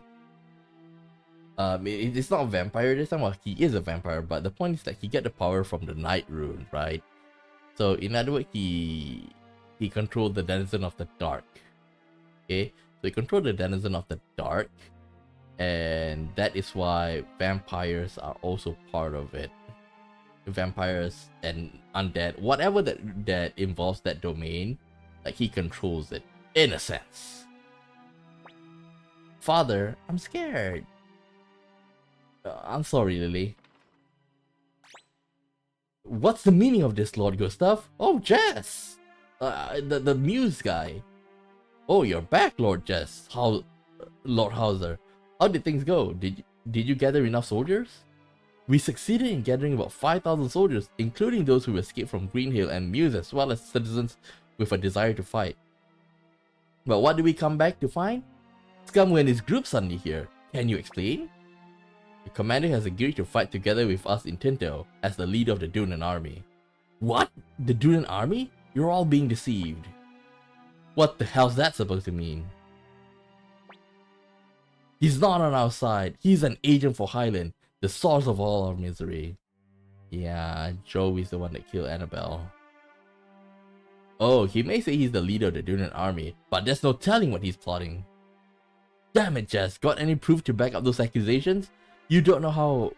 not a vampire this time. Well, he is a vampire, but the point is that he get the power from the Night Rune, right? So in other words, he controlled the denizen of the dark. Okay, so he controlled the denizen of the dark, and that is why vampires are also part of it. Vampires and undead, whatever that involves that domain, like he controls it in a sense. Father, I'm scared. I'm sorry, Lily. What's the meaning of this, Lord Gustav? Oh, Jess! The Muse guy. Oh, you're back, Lord Jess. Lord Hauser. How did things go? Did you gather enough soldiers? We succeeded in gathering about 5,000 soldiers, including those who escaped from Greenhill and Muse, as well as citizens with a desire to fight. But what did we come back to find? Scum and his group suddenly here. Can you explain? The commander has agreed to fight together with us in Tinto as the leader of the Dunan army. What? The Dunan army? You're all being deceived. What the hell's that supposed to mean? He's not on our side. He's an agent for Highland, the source of all our misery. Yeah, Jowy's the one that killed Annabelle. Oh, he may say he's the leader of the Dunan army, but there's no telling what he's plotting. Damn it, Jess, got any proof to back up those accusations? You don't know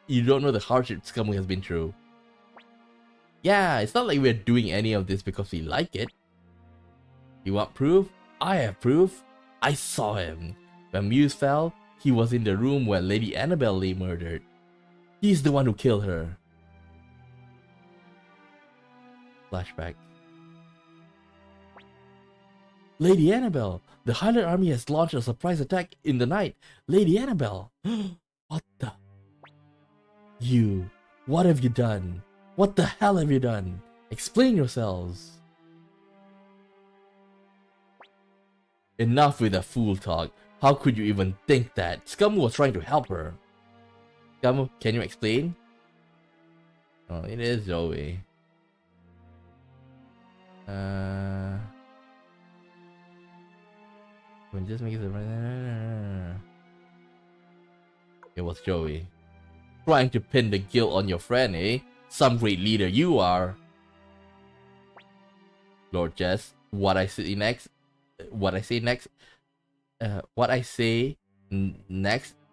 the hardship Scum has been through. Yeah, it's not like we're doing any of this because we like it. You want proof? I have proof. I saw him. When Muse fell, he was in the room where Lady Annabelle lay murdered. He's the one who killed her. Flashback. Lady Annabelle! The Highland army has launched a surprise attack in the night. Lady Annabelle! What the? You! What have you done? What the hell have you done? Explain yourselves. Enough with the fool talk. How could you even think that? Scum was trying to help her. Scum, can you explain? Oh, it is Jowy. Just make it right. It was Jowy. Trying to pin the guilt on your friend, eh? Some great leader you are. Lord Jess, what I say next,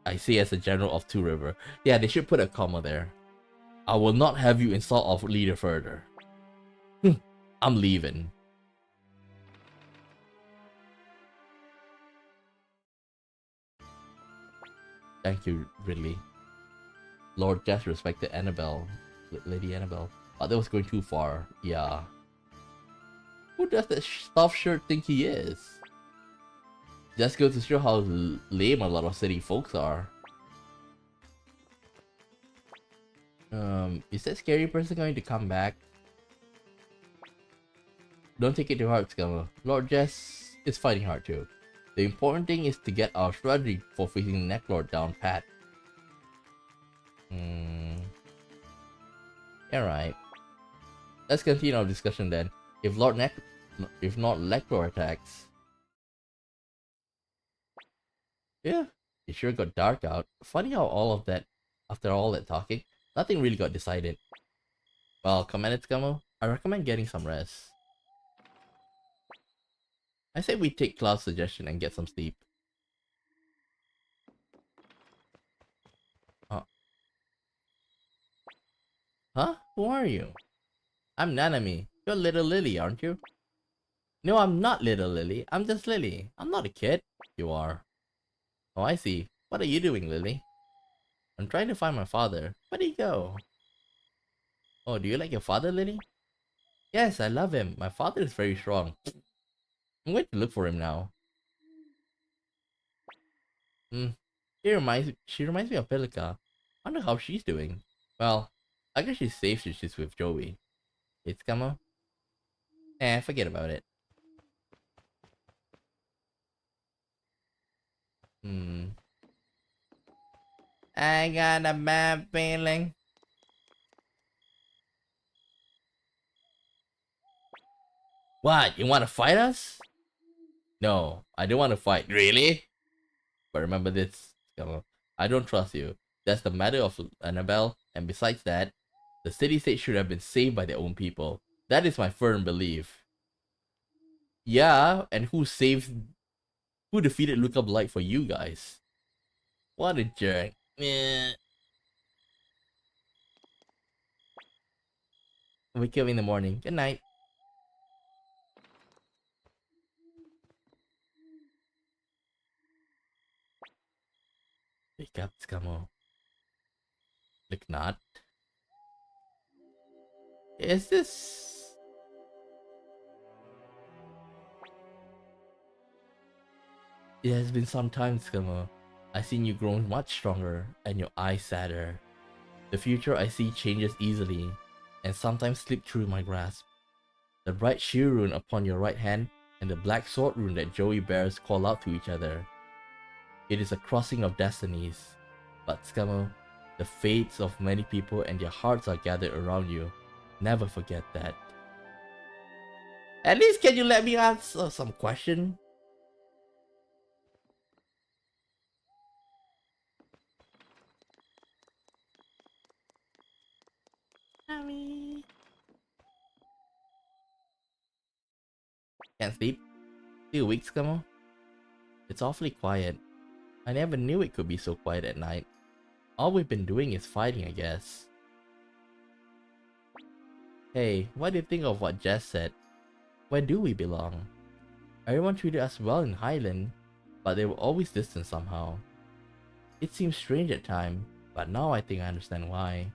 I say as a general of Two River. Yeah, they should put a comma there. I will not have you insult our leader further. I'm leaving. Thank you, Ridley. Lord Jess respected Annabelle. Lady Annabelle. Oh, that was going too far. Yeah. Who does that stuffed shirt think he is? Just goes to show how lame a lot of city folks are. Is that scary person going to come back? Don't take it too hard, Scammer. Lord Jess is fighting hard too. The important thing is to get our strategy for facing Necklord down pat. Alright. Let's continue our discussion then. If Lord if not electro attacks. Yeah, it sure got dark out. Funny how after all that talking, nothing really got decided. Well, Commander Tsukamo, I recommend getting some rest. I say we take Cloud's suggestion and get some sleep. Uh, huh? Who are you? I'm Nanami. You're Little Lily, aren't you? No, I'm not Little Lily. I'm just Lily. I'm not a kid. You are. Oh, I see. What are you doing, Lily? I'm trying to find my father. Where'd he go? Oh, do you like your father, Lily? Yes, I love him. My father is very strong. I'm going to look for him now. Hmm. She reminds me of Pelica. I wonder how she's doing. Well, I guess she's safe if she's with Jowy. It's Kamo? Forget about it. Hmm. I got a bad feeling. What? You want to fight us? No, I don't want to fight. Really? But remember this, Kamo. I don't trust you. That's the matter of Annabelle, and besides that, the city-state should have been saved by their own people. That is my firm belief. Yeah, and who defeated Look Up Light for you guys? What a jerk. Meh. Wake up in the morning. Good night. Wake up, Scamo. Look not. Is this... It has been some time, Scamo. I've seen you grown much stronger, and your eyes sadder. The future I see changes easily, and sometimes slip through my grasp. The bright shield rune upon your right hand, and the black sword rune that Jowy bears call out to each other. It is a crossing of destinies. But Scamo, the fates of many people and their hearts are gathered around you. Never forget that. At least can you let me ask some question? Mommy. Can't sleep? Still weak, Scamo? It's awfully quiet. I never knew it could be so quiet at night. All we've been doing is fighting, I guess. Hey, what do you think of what Jess said? Where do we belong? Everyone treated us well in Highland, but they were always distant somehow. It seems strange at times, but now I think I understand why.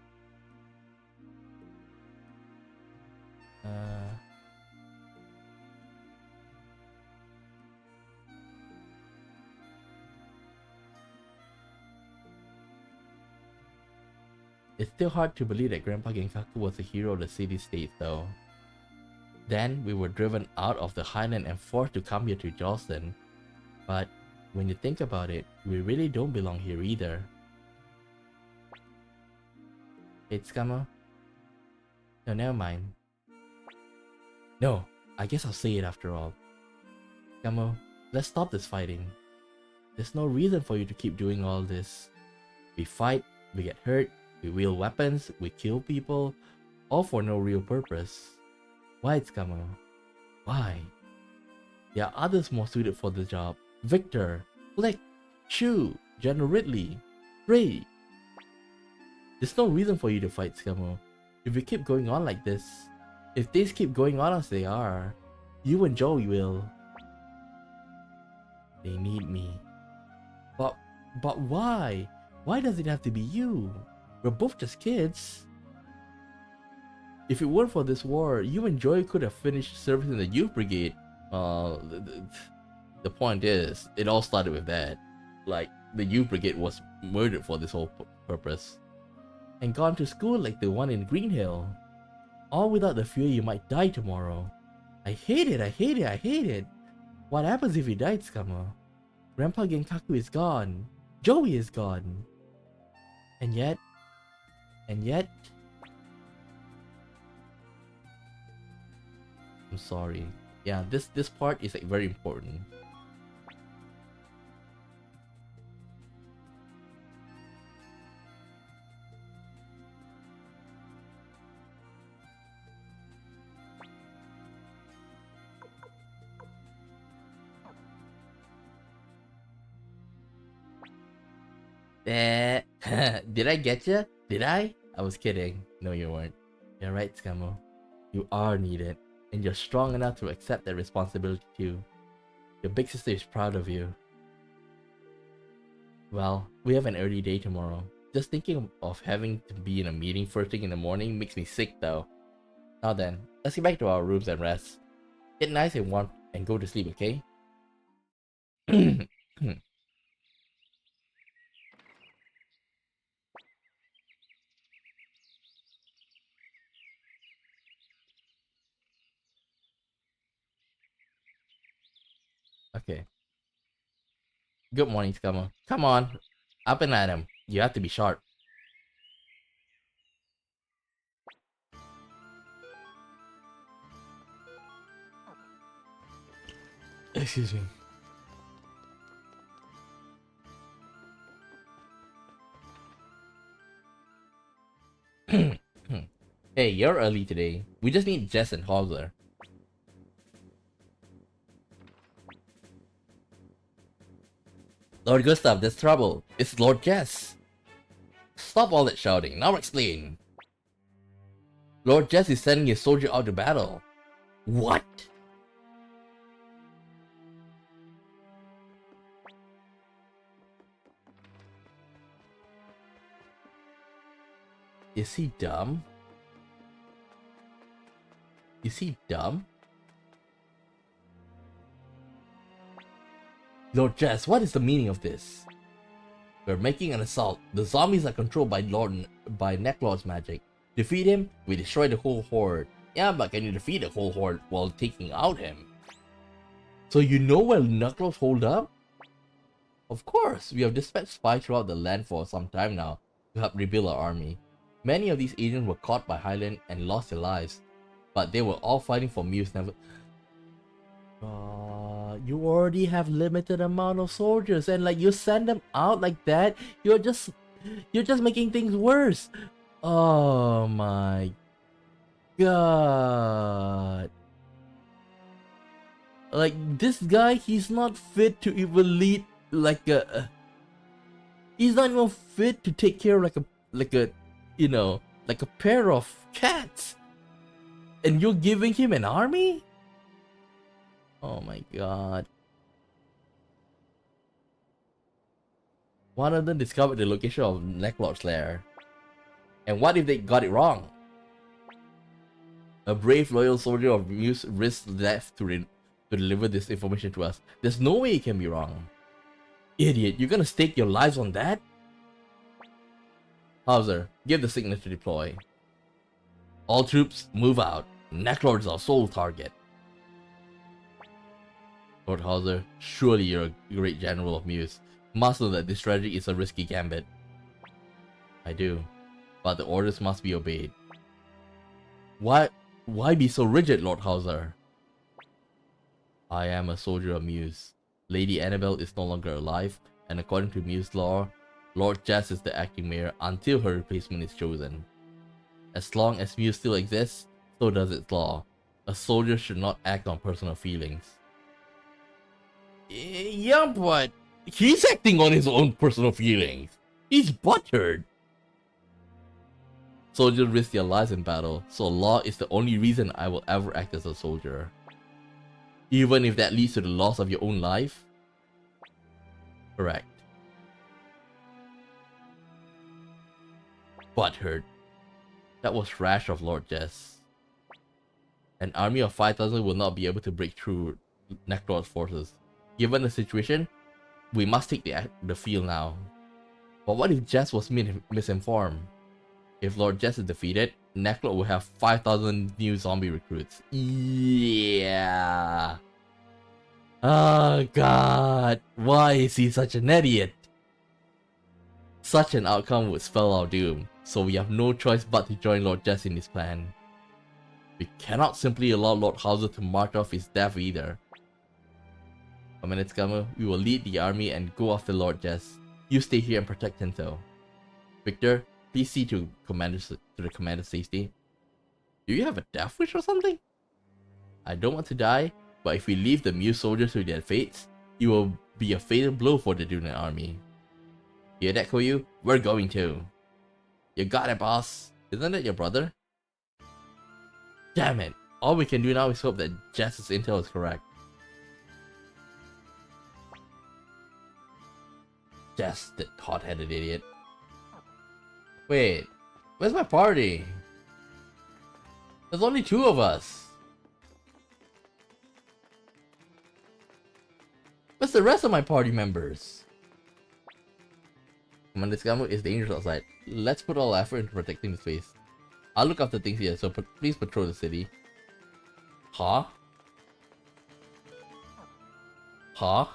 It's still hard to believe that Grandpa Genkaku was a hero of the city-state though. Then we were driven out of the Highland and forced to come here to Jowston. But when you think about it, we really don't belong here either. It's Scammer? No, never mind. No, I guess I'll say it after all. Scammer, let's stop this fighting. There's no reason for you to keep doing all this. We fight, we get hurt, we wield weapons, we kill people, all for no real purpose. Why, Scammer? Why? There are others more suited for the job. Victor, Flick, Shu, General Ridley, Ray. There's no reason for you to fight, Scammer. If we keep going on like this, if things keep going on as they are, you and Joey will. They need me. But why? Why does it have to be you? We're both just kids. If it weren't for this war, you and Joey could have finished service in the Youth Brigade. The point is, it all started with that. Like, the Youth Brigade was murdered for this whole purpose. And gone to school like the one in Green Hill. All without the fear you might die tomorrow. I hate it, I hate it, I hate it. What happens if he died, Scammer? Grandpa Genkaku is gone. Joey is gone. And yet... I'm sorry. Yeah, this part is like very important. Did I get you? Did I? I was kidding. No, you weren't. You're right, Scammo. You are needed, and you're strong enough to accept that responsibility too. Your big sister is proud of you. Well, we have an early day tomorrow. Just thinking of having to be in a meeting first thing in the morning makes me sick though. Now then, let's get back to our rooms and rest. Get nice and warm and go to sleep, okay? Okay. Good morning, Scammo. Come on. Up and at him. You have to be sharp. Excuse me. Hey, you're early today. We just need Jess and Hauser. Lord Gustav, there's trouble. It's Lord Jess. Stop all that shouting. Now explain. Lord Jess is sending his soldier out to battle. What? Is he dumb? Is he dumb? Lord Jess, what is the meaning of this? We're making an assault. The zombies are controlled by Necklord's magic. Defeat him, we destroy the whole horde. Yeah, but can you defeat the whole horde while taking out him? So you know where Necklords hold up? Of course, we have dispatched spies throughout the land for some time now to help rebuild our army. Many of these agents were caught by Highland and lost their lives, but they were all fighting for Muse never. You already have limited amount of soldiers, and like you send them out like that, you're just making things worse. Oh my god. Like this guy, he's not fit to even lead like a he's not even fit to take care of like a you know, like a pair of cats. And you're giving him an army? Oh my god. One of them discovered the location of Necklord's lair. And what if they got it wrong? A brave, loyal soldier of Muse risked death to deliver this information to us. There's no way it can be wrong. Idiot, you're gonna stake your lives on that? Hauser, give the signal to deploy. All troops, move out. Necklord is our sole target. Lord Hauser, surely you're a great general of Muse. Must know that this strategy is a risky gambit. I do, but the orders must be obeyed. Why be so rigid, Lord Hauser? I am a soldier of Muse. Lady Annabelle is no longer alive, and according to Muse law, Lord Jess is the acting mayor until her replacement is chosen. As long as Muse still exists, so does its law. A soldier should not act on personal feelings. Yeah, but he's acting on his own personal feelings. He's buttered. Soldiers risk their lives in battle, so law is the only reason I will ever act as a soldier. Even if that leads to the loss of your own life? Correct. Butthurt. That was rash of Lord Jess. An army of 5,000 will not be able to break through Necklord's forces. Given the situation, we must take the field now. But what if Jess was misinformed? If Lord Jess is defeated, Necklord will have 5,000 new zombie recruits. Yeah. Oh god, why is he such an idiot? Such an outcome would spell our doom, so we have no choice but to join Lord Jess in his plan. We cannot simply allow Lord Hauser to march off his death either. Scammer, we will lead the army and go after Lord Jess. You stay here and protect Tinto. Victor, please see to the commander's safety. Do you have a death wish or something? I don't want to die, but if we leave the Muse soldiers to their fates, it will be a fatal blow for the Dunan army. Hear that, Koyu? We're going to. You got it, boss. Isn't it your brother? Damn it. All we can do now is hope that Jess's intel is correct. Jess, that hot-headed idiot. Wait, where's my party? There's only 2 of us. Where's the rest of my party members? Commander Scammer is dangerous outside. Let's put all effort into protecting the space. I'll look after things here, so please patrol the city. Huh? Huh?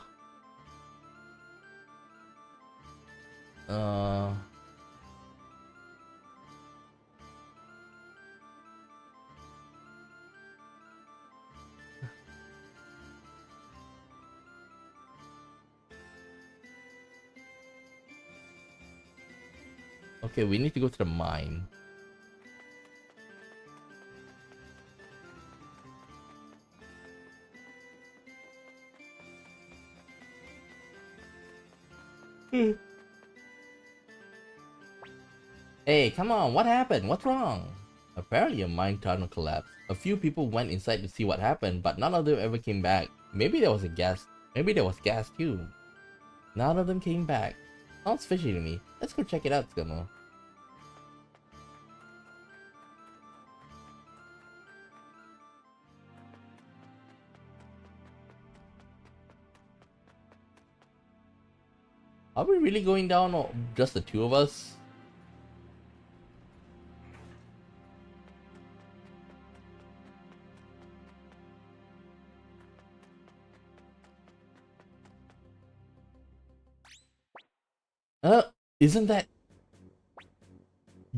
Okay, we need to go to the mine. Hey, come on, what happened? What's wrong? Apparently a mine tunnel collapsed. A few people went inside to see what happened, but none of them ever came back. Maybe there was gas too. None of them came back. Sounds fishy to me. Let's go check it out, Scummo. Are we really going down, or just the 2 of us? Isn't that...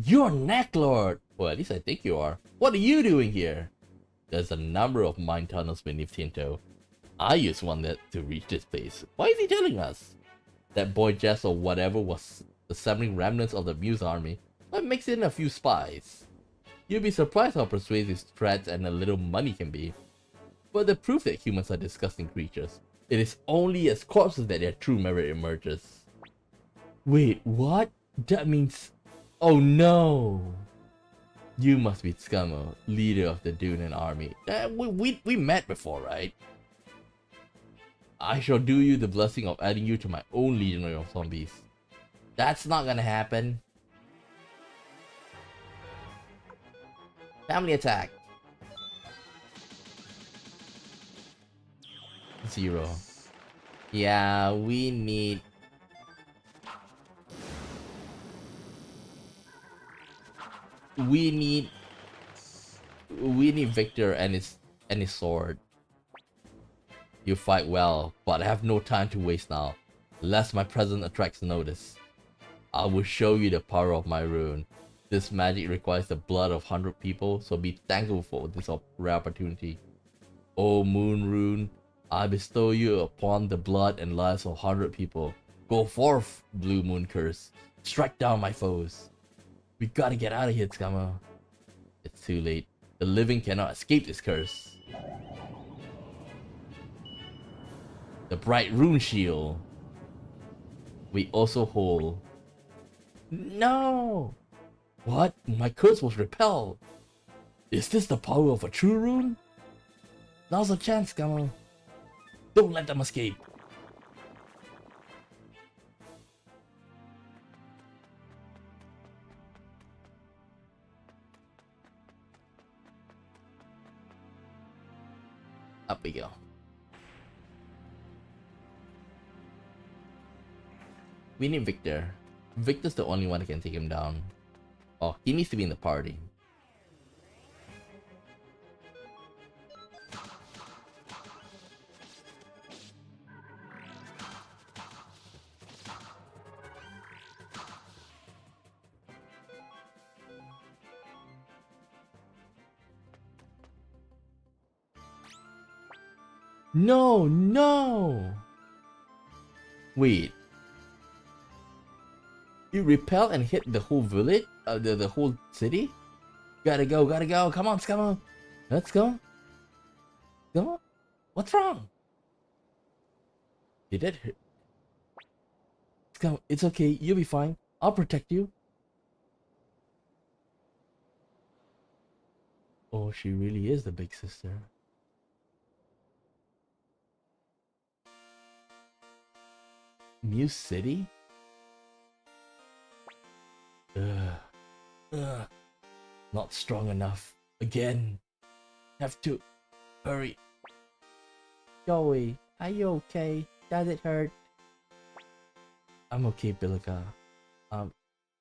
You're Necklord! Well, at least I think you are. What are you doing here? There's a number of mine tunnels beneath Tinto. I used one to reach this place. Why is he telling us? That boy Jess or whatever was assembling remnants of the Muse army. That makes in a few spies. You'll be surprised how persuasive threats and a little money can be. But the proof that humans are disgusting creatures. It is only as corpses that their true merit emerges. Wait, what? That means... Oh no! You must be Scummo, leader of the Dunan army. We met before, right? I shall do you the blessing of adding you to my own legionary of zombies. That's not gonna happen. Family attack. 0. Yeah, we need... We need Victor and his sword. You fight well, but I have no time to waste now, lest my presence attracts notice. I will show you the power of my rune. This magic requires the blood of 100 people, so be thankful for this rare opportunity. O Moon Rune, I bestow you upon the blood and lives of 100 people. Go forth, Blue Moon Curse. Strike down my foes. We gotta get out of here, Scammo. It's too late. The living cannot escape this curse. The bright rune shield. We also hold. No! What? My curse was repelled. Is this the power of a true rune? Now's a chance, Scammo. Don't let them escape. Up we go. We need Victor. Victor's the only one that can take him down. Oh, he needs to be in the party. No, no! Wait. You repel and hit the whole village? The whole city? Gotta go, gotta go. Come on, come on. Let's go. Come on. What's wrong? Did that hurt? Come, it's okay. You'll be fine. I'll protect you. Oh, she really is the big sister. Muse City? Ugh. Ugh. Not strong enough. Again. Have to hurry. Joey, are you okay? Does it hurt? I'm okay, Bilika.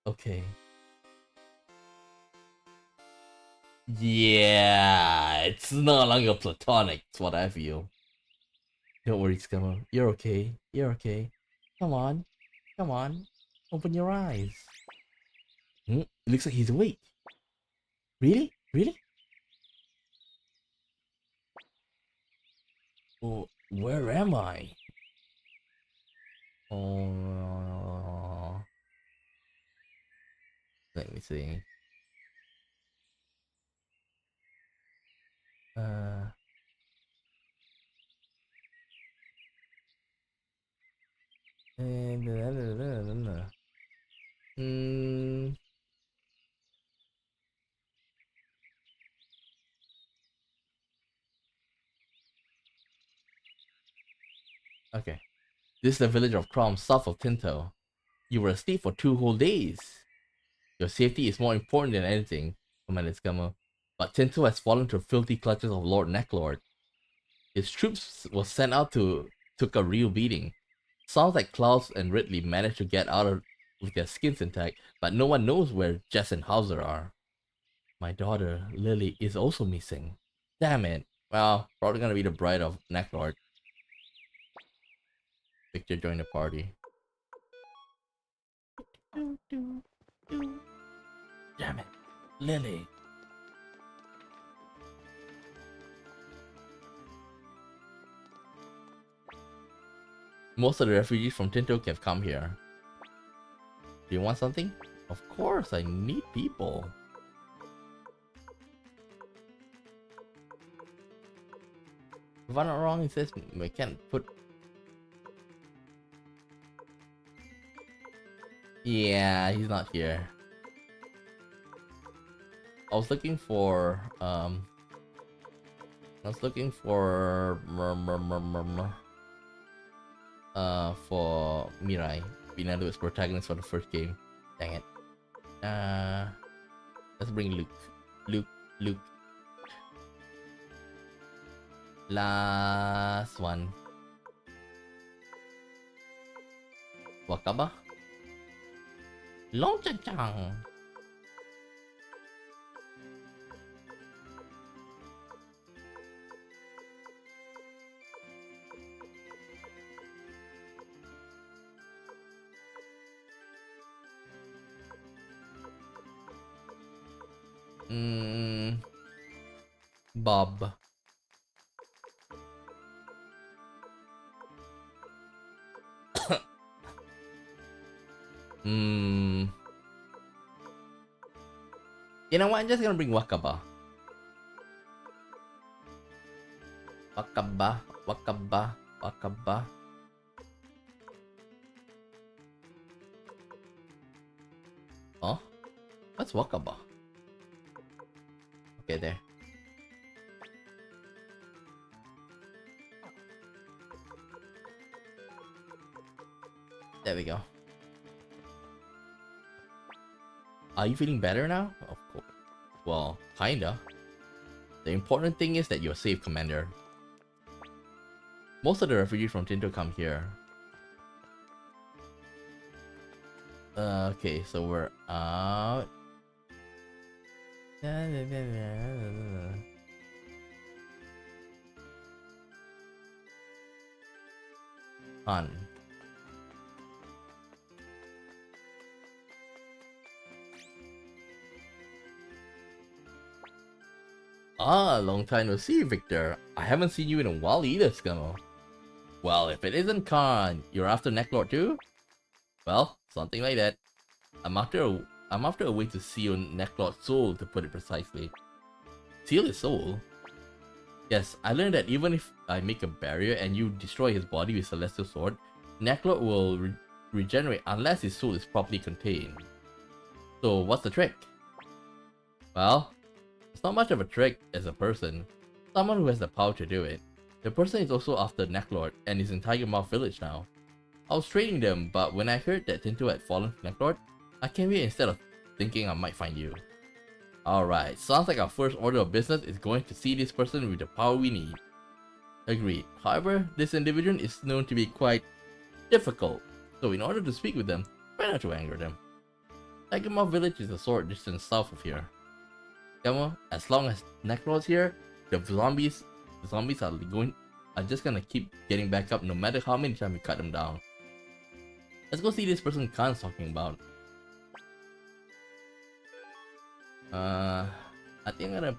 Okay. Yeah, it's no longer platonic. It's what I feel. Don't worry, Scummo. You're okay. You're okay. Come on. Come on. Open your eyes. It looks like he's awake. Really? Really? Oh, where am I? Oh, let me see. Uh, Hmm. Okay. This is the village of Crom, south of Tinto. You were asleep for 2 whole days. Your safety is more important than anything, Commander Scummo. But Tinto has fallen to filthy clutches of Lord Necklord. His troops were sent out took a real beating. Sounds like Klaus and Ridley managed to get out of with their skins intact, but no one knows where Jess and Hauser are. My daughter, Lily, is also missing. Damn it. Well, probably gonna be the bride of Necklord. Victor joined the party. Damn it. Lily. Most of the refugees from Tinto have come here. Do you want something? Of course, I need people. If I'm not wrong, it says we can't put... Yeah, he's not here. I was looking for... for Mirai, being able to protagonist for the first game. Dang it. Let's bring Luke. Luke. Last one. Wakaba? Long-chan-chang. Bob. You know what? I'm just gonna bring Wakaba. Wakaba. Huh? What's Wakaba? Okay, there. There we go. Are you feeling better now? Of course. Well, kinda. The important thing is that you're safe, Commander. Most of the refugees from Tinto come here. Okay, so we're out. Han. Ah, long time no see, Victor. I haven't seen you in a while either, Scummo. Well, if it isn't Khan, you're after Necklord too? Well, something like that. I'm after a way to seal Necklord's soul, to put it precisely. Seal his soul? Yes, I learned that even if I make a barrier and you destroy his body with Celestial Sword, Necklord will regenerate unless his soul is properly contained. So what's the trick? Well, it's not much of a trick as a person. Someone who has the power to do it. The person is also after Necklord and is in Tiger Mouth Village now. I was training them, but when I heard that Tinto had fallen to Necklord, I came here instead of thinking I might find you. Alright, sounds like our first order of business is going to see this person with the power we need. Agreed. However, this individual is known to be quite difficult, so in order to speak with them, try not to anger them. Tiger Mouth Village is a short distance south of here. Come on, as long as Necklord's here, the zombies are just gonna keep getting back up no matter how many times we cut them down. Let's go see this person Khan's talking about. I think I'm gonna...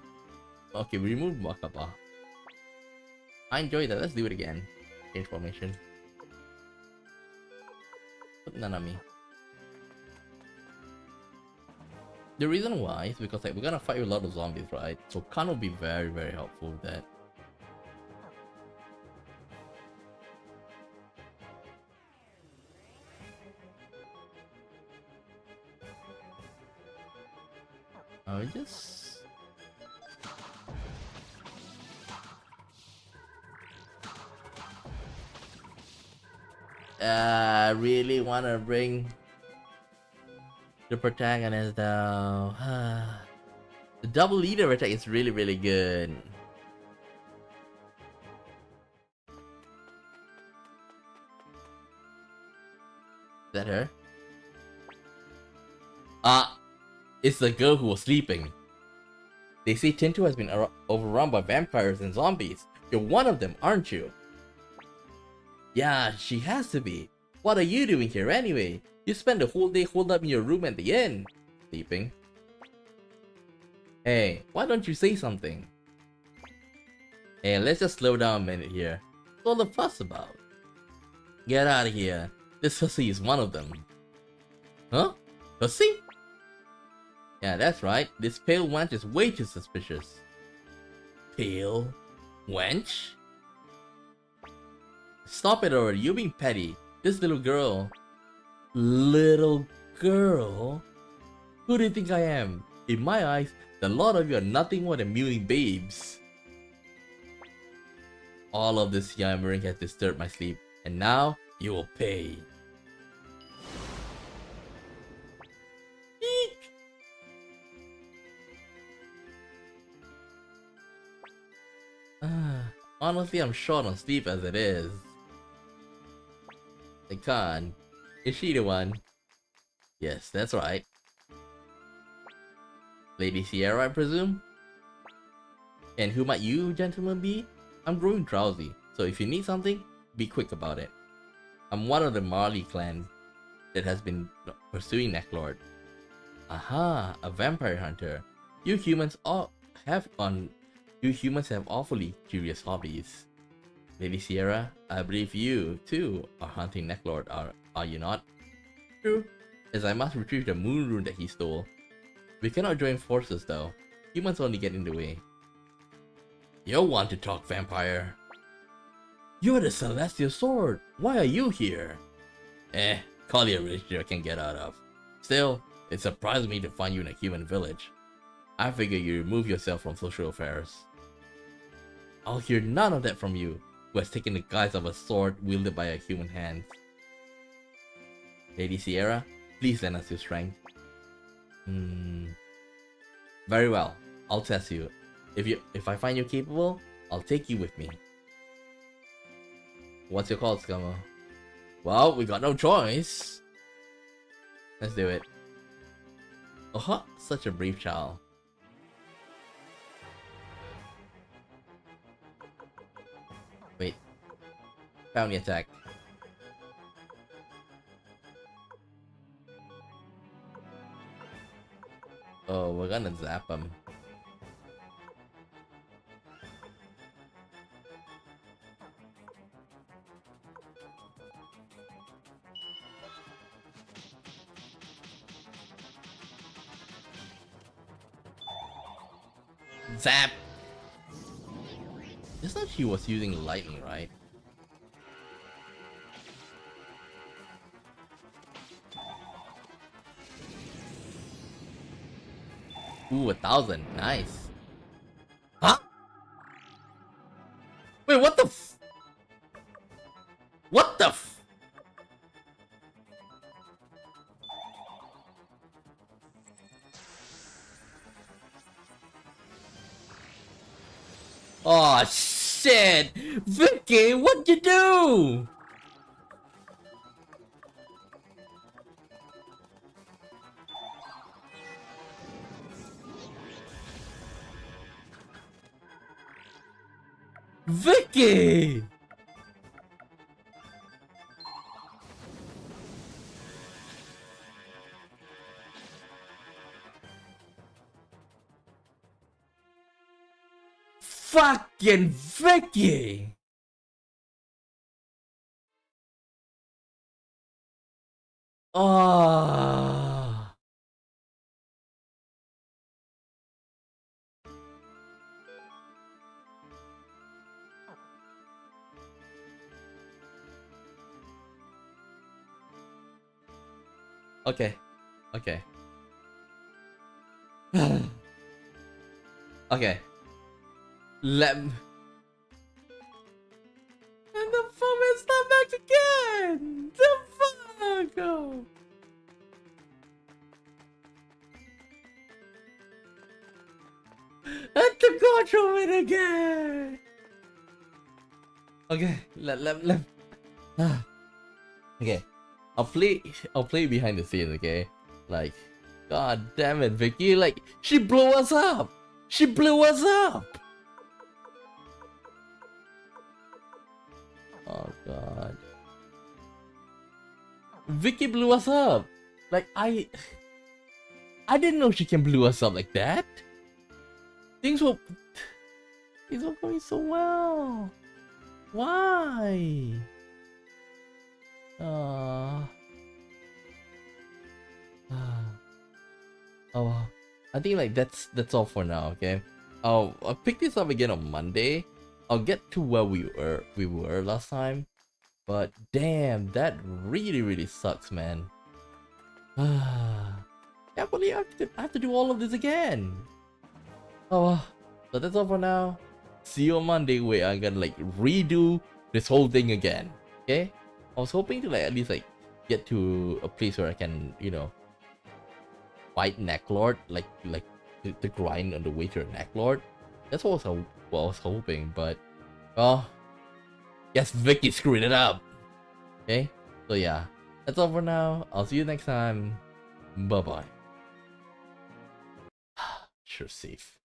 Okay, we removed Wakapa. I enjoyed that, let's do it again. Change formation. Put Nanami. The reason why is because like we're gonna fight with a lot of zombies, right? So Khan will be very, very helpful with that. I just... I really wanna bring the protagonist though. The double leader attack is really, really good. Is that her? It's the girl who was sleeping. They say Tinto has been overrun by vampires and zombies. You're one of them, aren't you? Yeah, she has to be. What are you doing here anyway? You spent the whole day holed up in your room at the inn. Sleeping. Hey, why don't you say something? Hey, let's just slow down a minute here. What's all the fuss about? Get out of here. This hussy is one of them. Huh? Hussy? Yeah, that's right. This pale wench is way too suspicious. Pale wench? Stop it already, you're being petty. This little girl... Little girl? Who do you think I am? In my eyes, the lot of you are nothing more than mewing babes. All of this yammering has disturbed my sleep, and now you will pay. Eek! Honestly, I'm short on sleep as it is. I can't. Is she the one? Yes, that's right. Lady Sierra, I presume? And who might you gentlemen be? I'm growing drowsy, so if you need something, be quick about it. I'm one of the Marley clan that has been pursuing Necklord. Aha, a vampire hunter. You humans have awfully curious hobbies. Lady Sierra, I believe you, too, are hunting Necklord, are you not? True, as I must retrieve the moon rune that he stole. We cannot join forces though. Humans only get in the way. You want to talk, vampire? You're the Celestial Sword. Why are you here? Call you a relationship I can get out of. Still, it surprised me to find you in a human village. I figure you remove yourself from social affairs. I'll hear none of that from you, who has taken the guise of a sword wielded by a human hand. Lady Sierra, please lend us your strength. Very well, I'll test you. If I find you capable, I'll take you with me. What's your call, Scummo? Well, we got no choice. Let's do it. Oh, such a brave child. Wait. Bounty attack. Oh, we're gonna zap him. Zap! Just thought she was using lightning, right? Ooh, 1,000. Nice. Huh? Wait, what the f- What the f- Oh shit! Vicky, what'd you do? Vicky! Fucking Vicky! Oh. Okay. Okay. Okay. Let me... And the phone is not back again! The fuck! Oh. And the control it again! Okay, let okay. I'll play behind the scenes, okay? Like, god damn it, Vicky, like, she blew us up! She blew us up! Oh god. Vicky blew us up! Like, I didn't know she can blow us up like that! Things were going so well! Why? Oh, I think like that's all for now. Okay, I'll pick this up again on Monday. I'll get to where we were last time, but damn, that really sucks, man. Can't believe I have to do all of this again. Oh, so that's all for now. See you on Monday where I'm gonna like redo this whole thing again. Okay, I was hoping to like at least like get to a place where I can, you know, fight Necklord, like the grind on the way to a Necklord. That's what I was hoping, but well, guess Vicky screwed it up. Okay, so yeah, that's all for now. I'll see you next time. Bye bye. Sure, safe.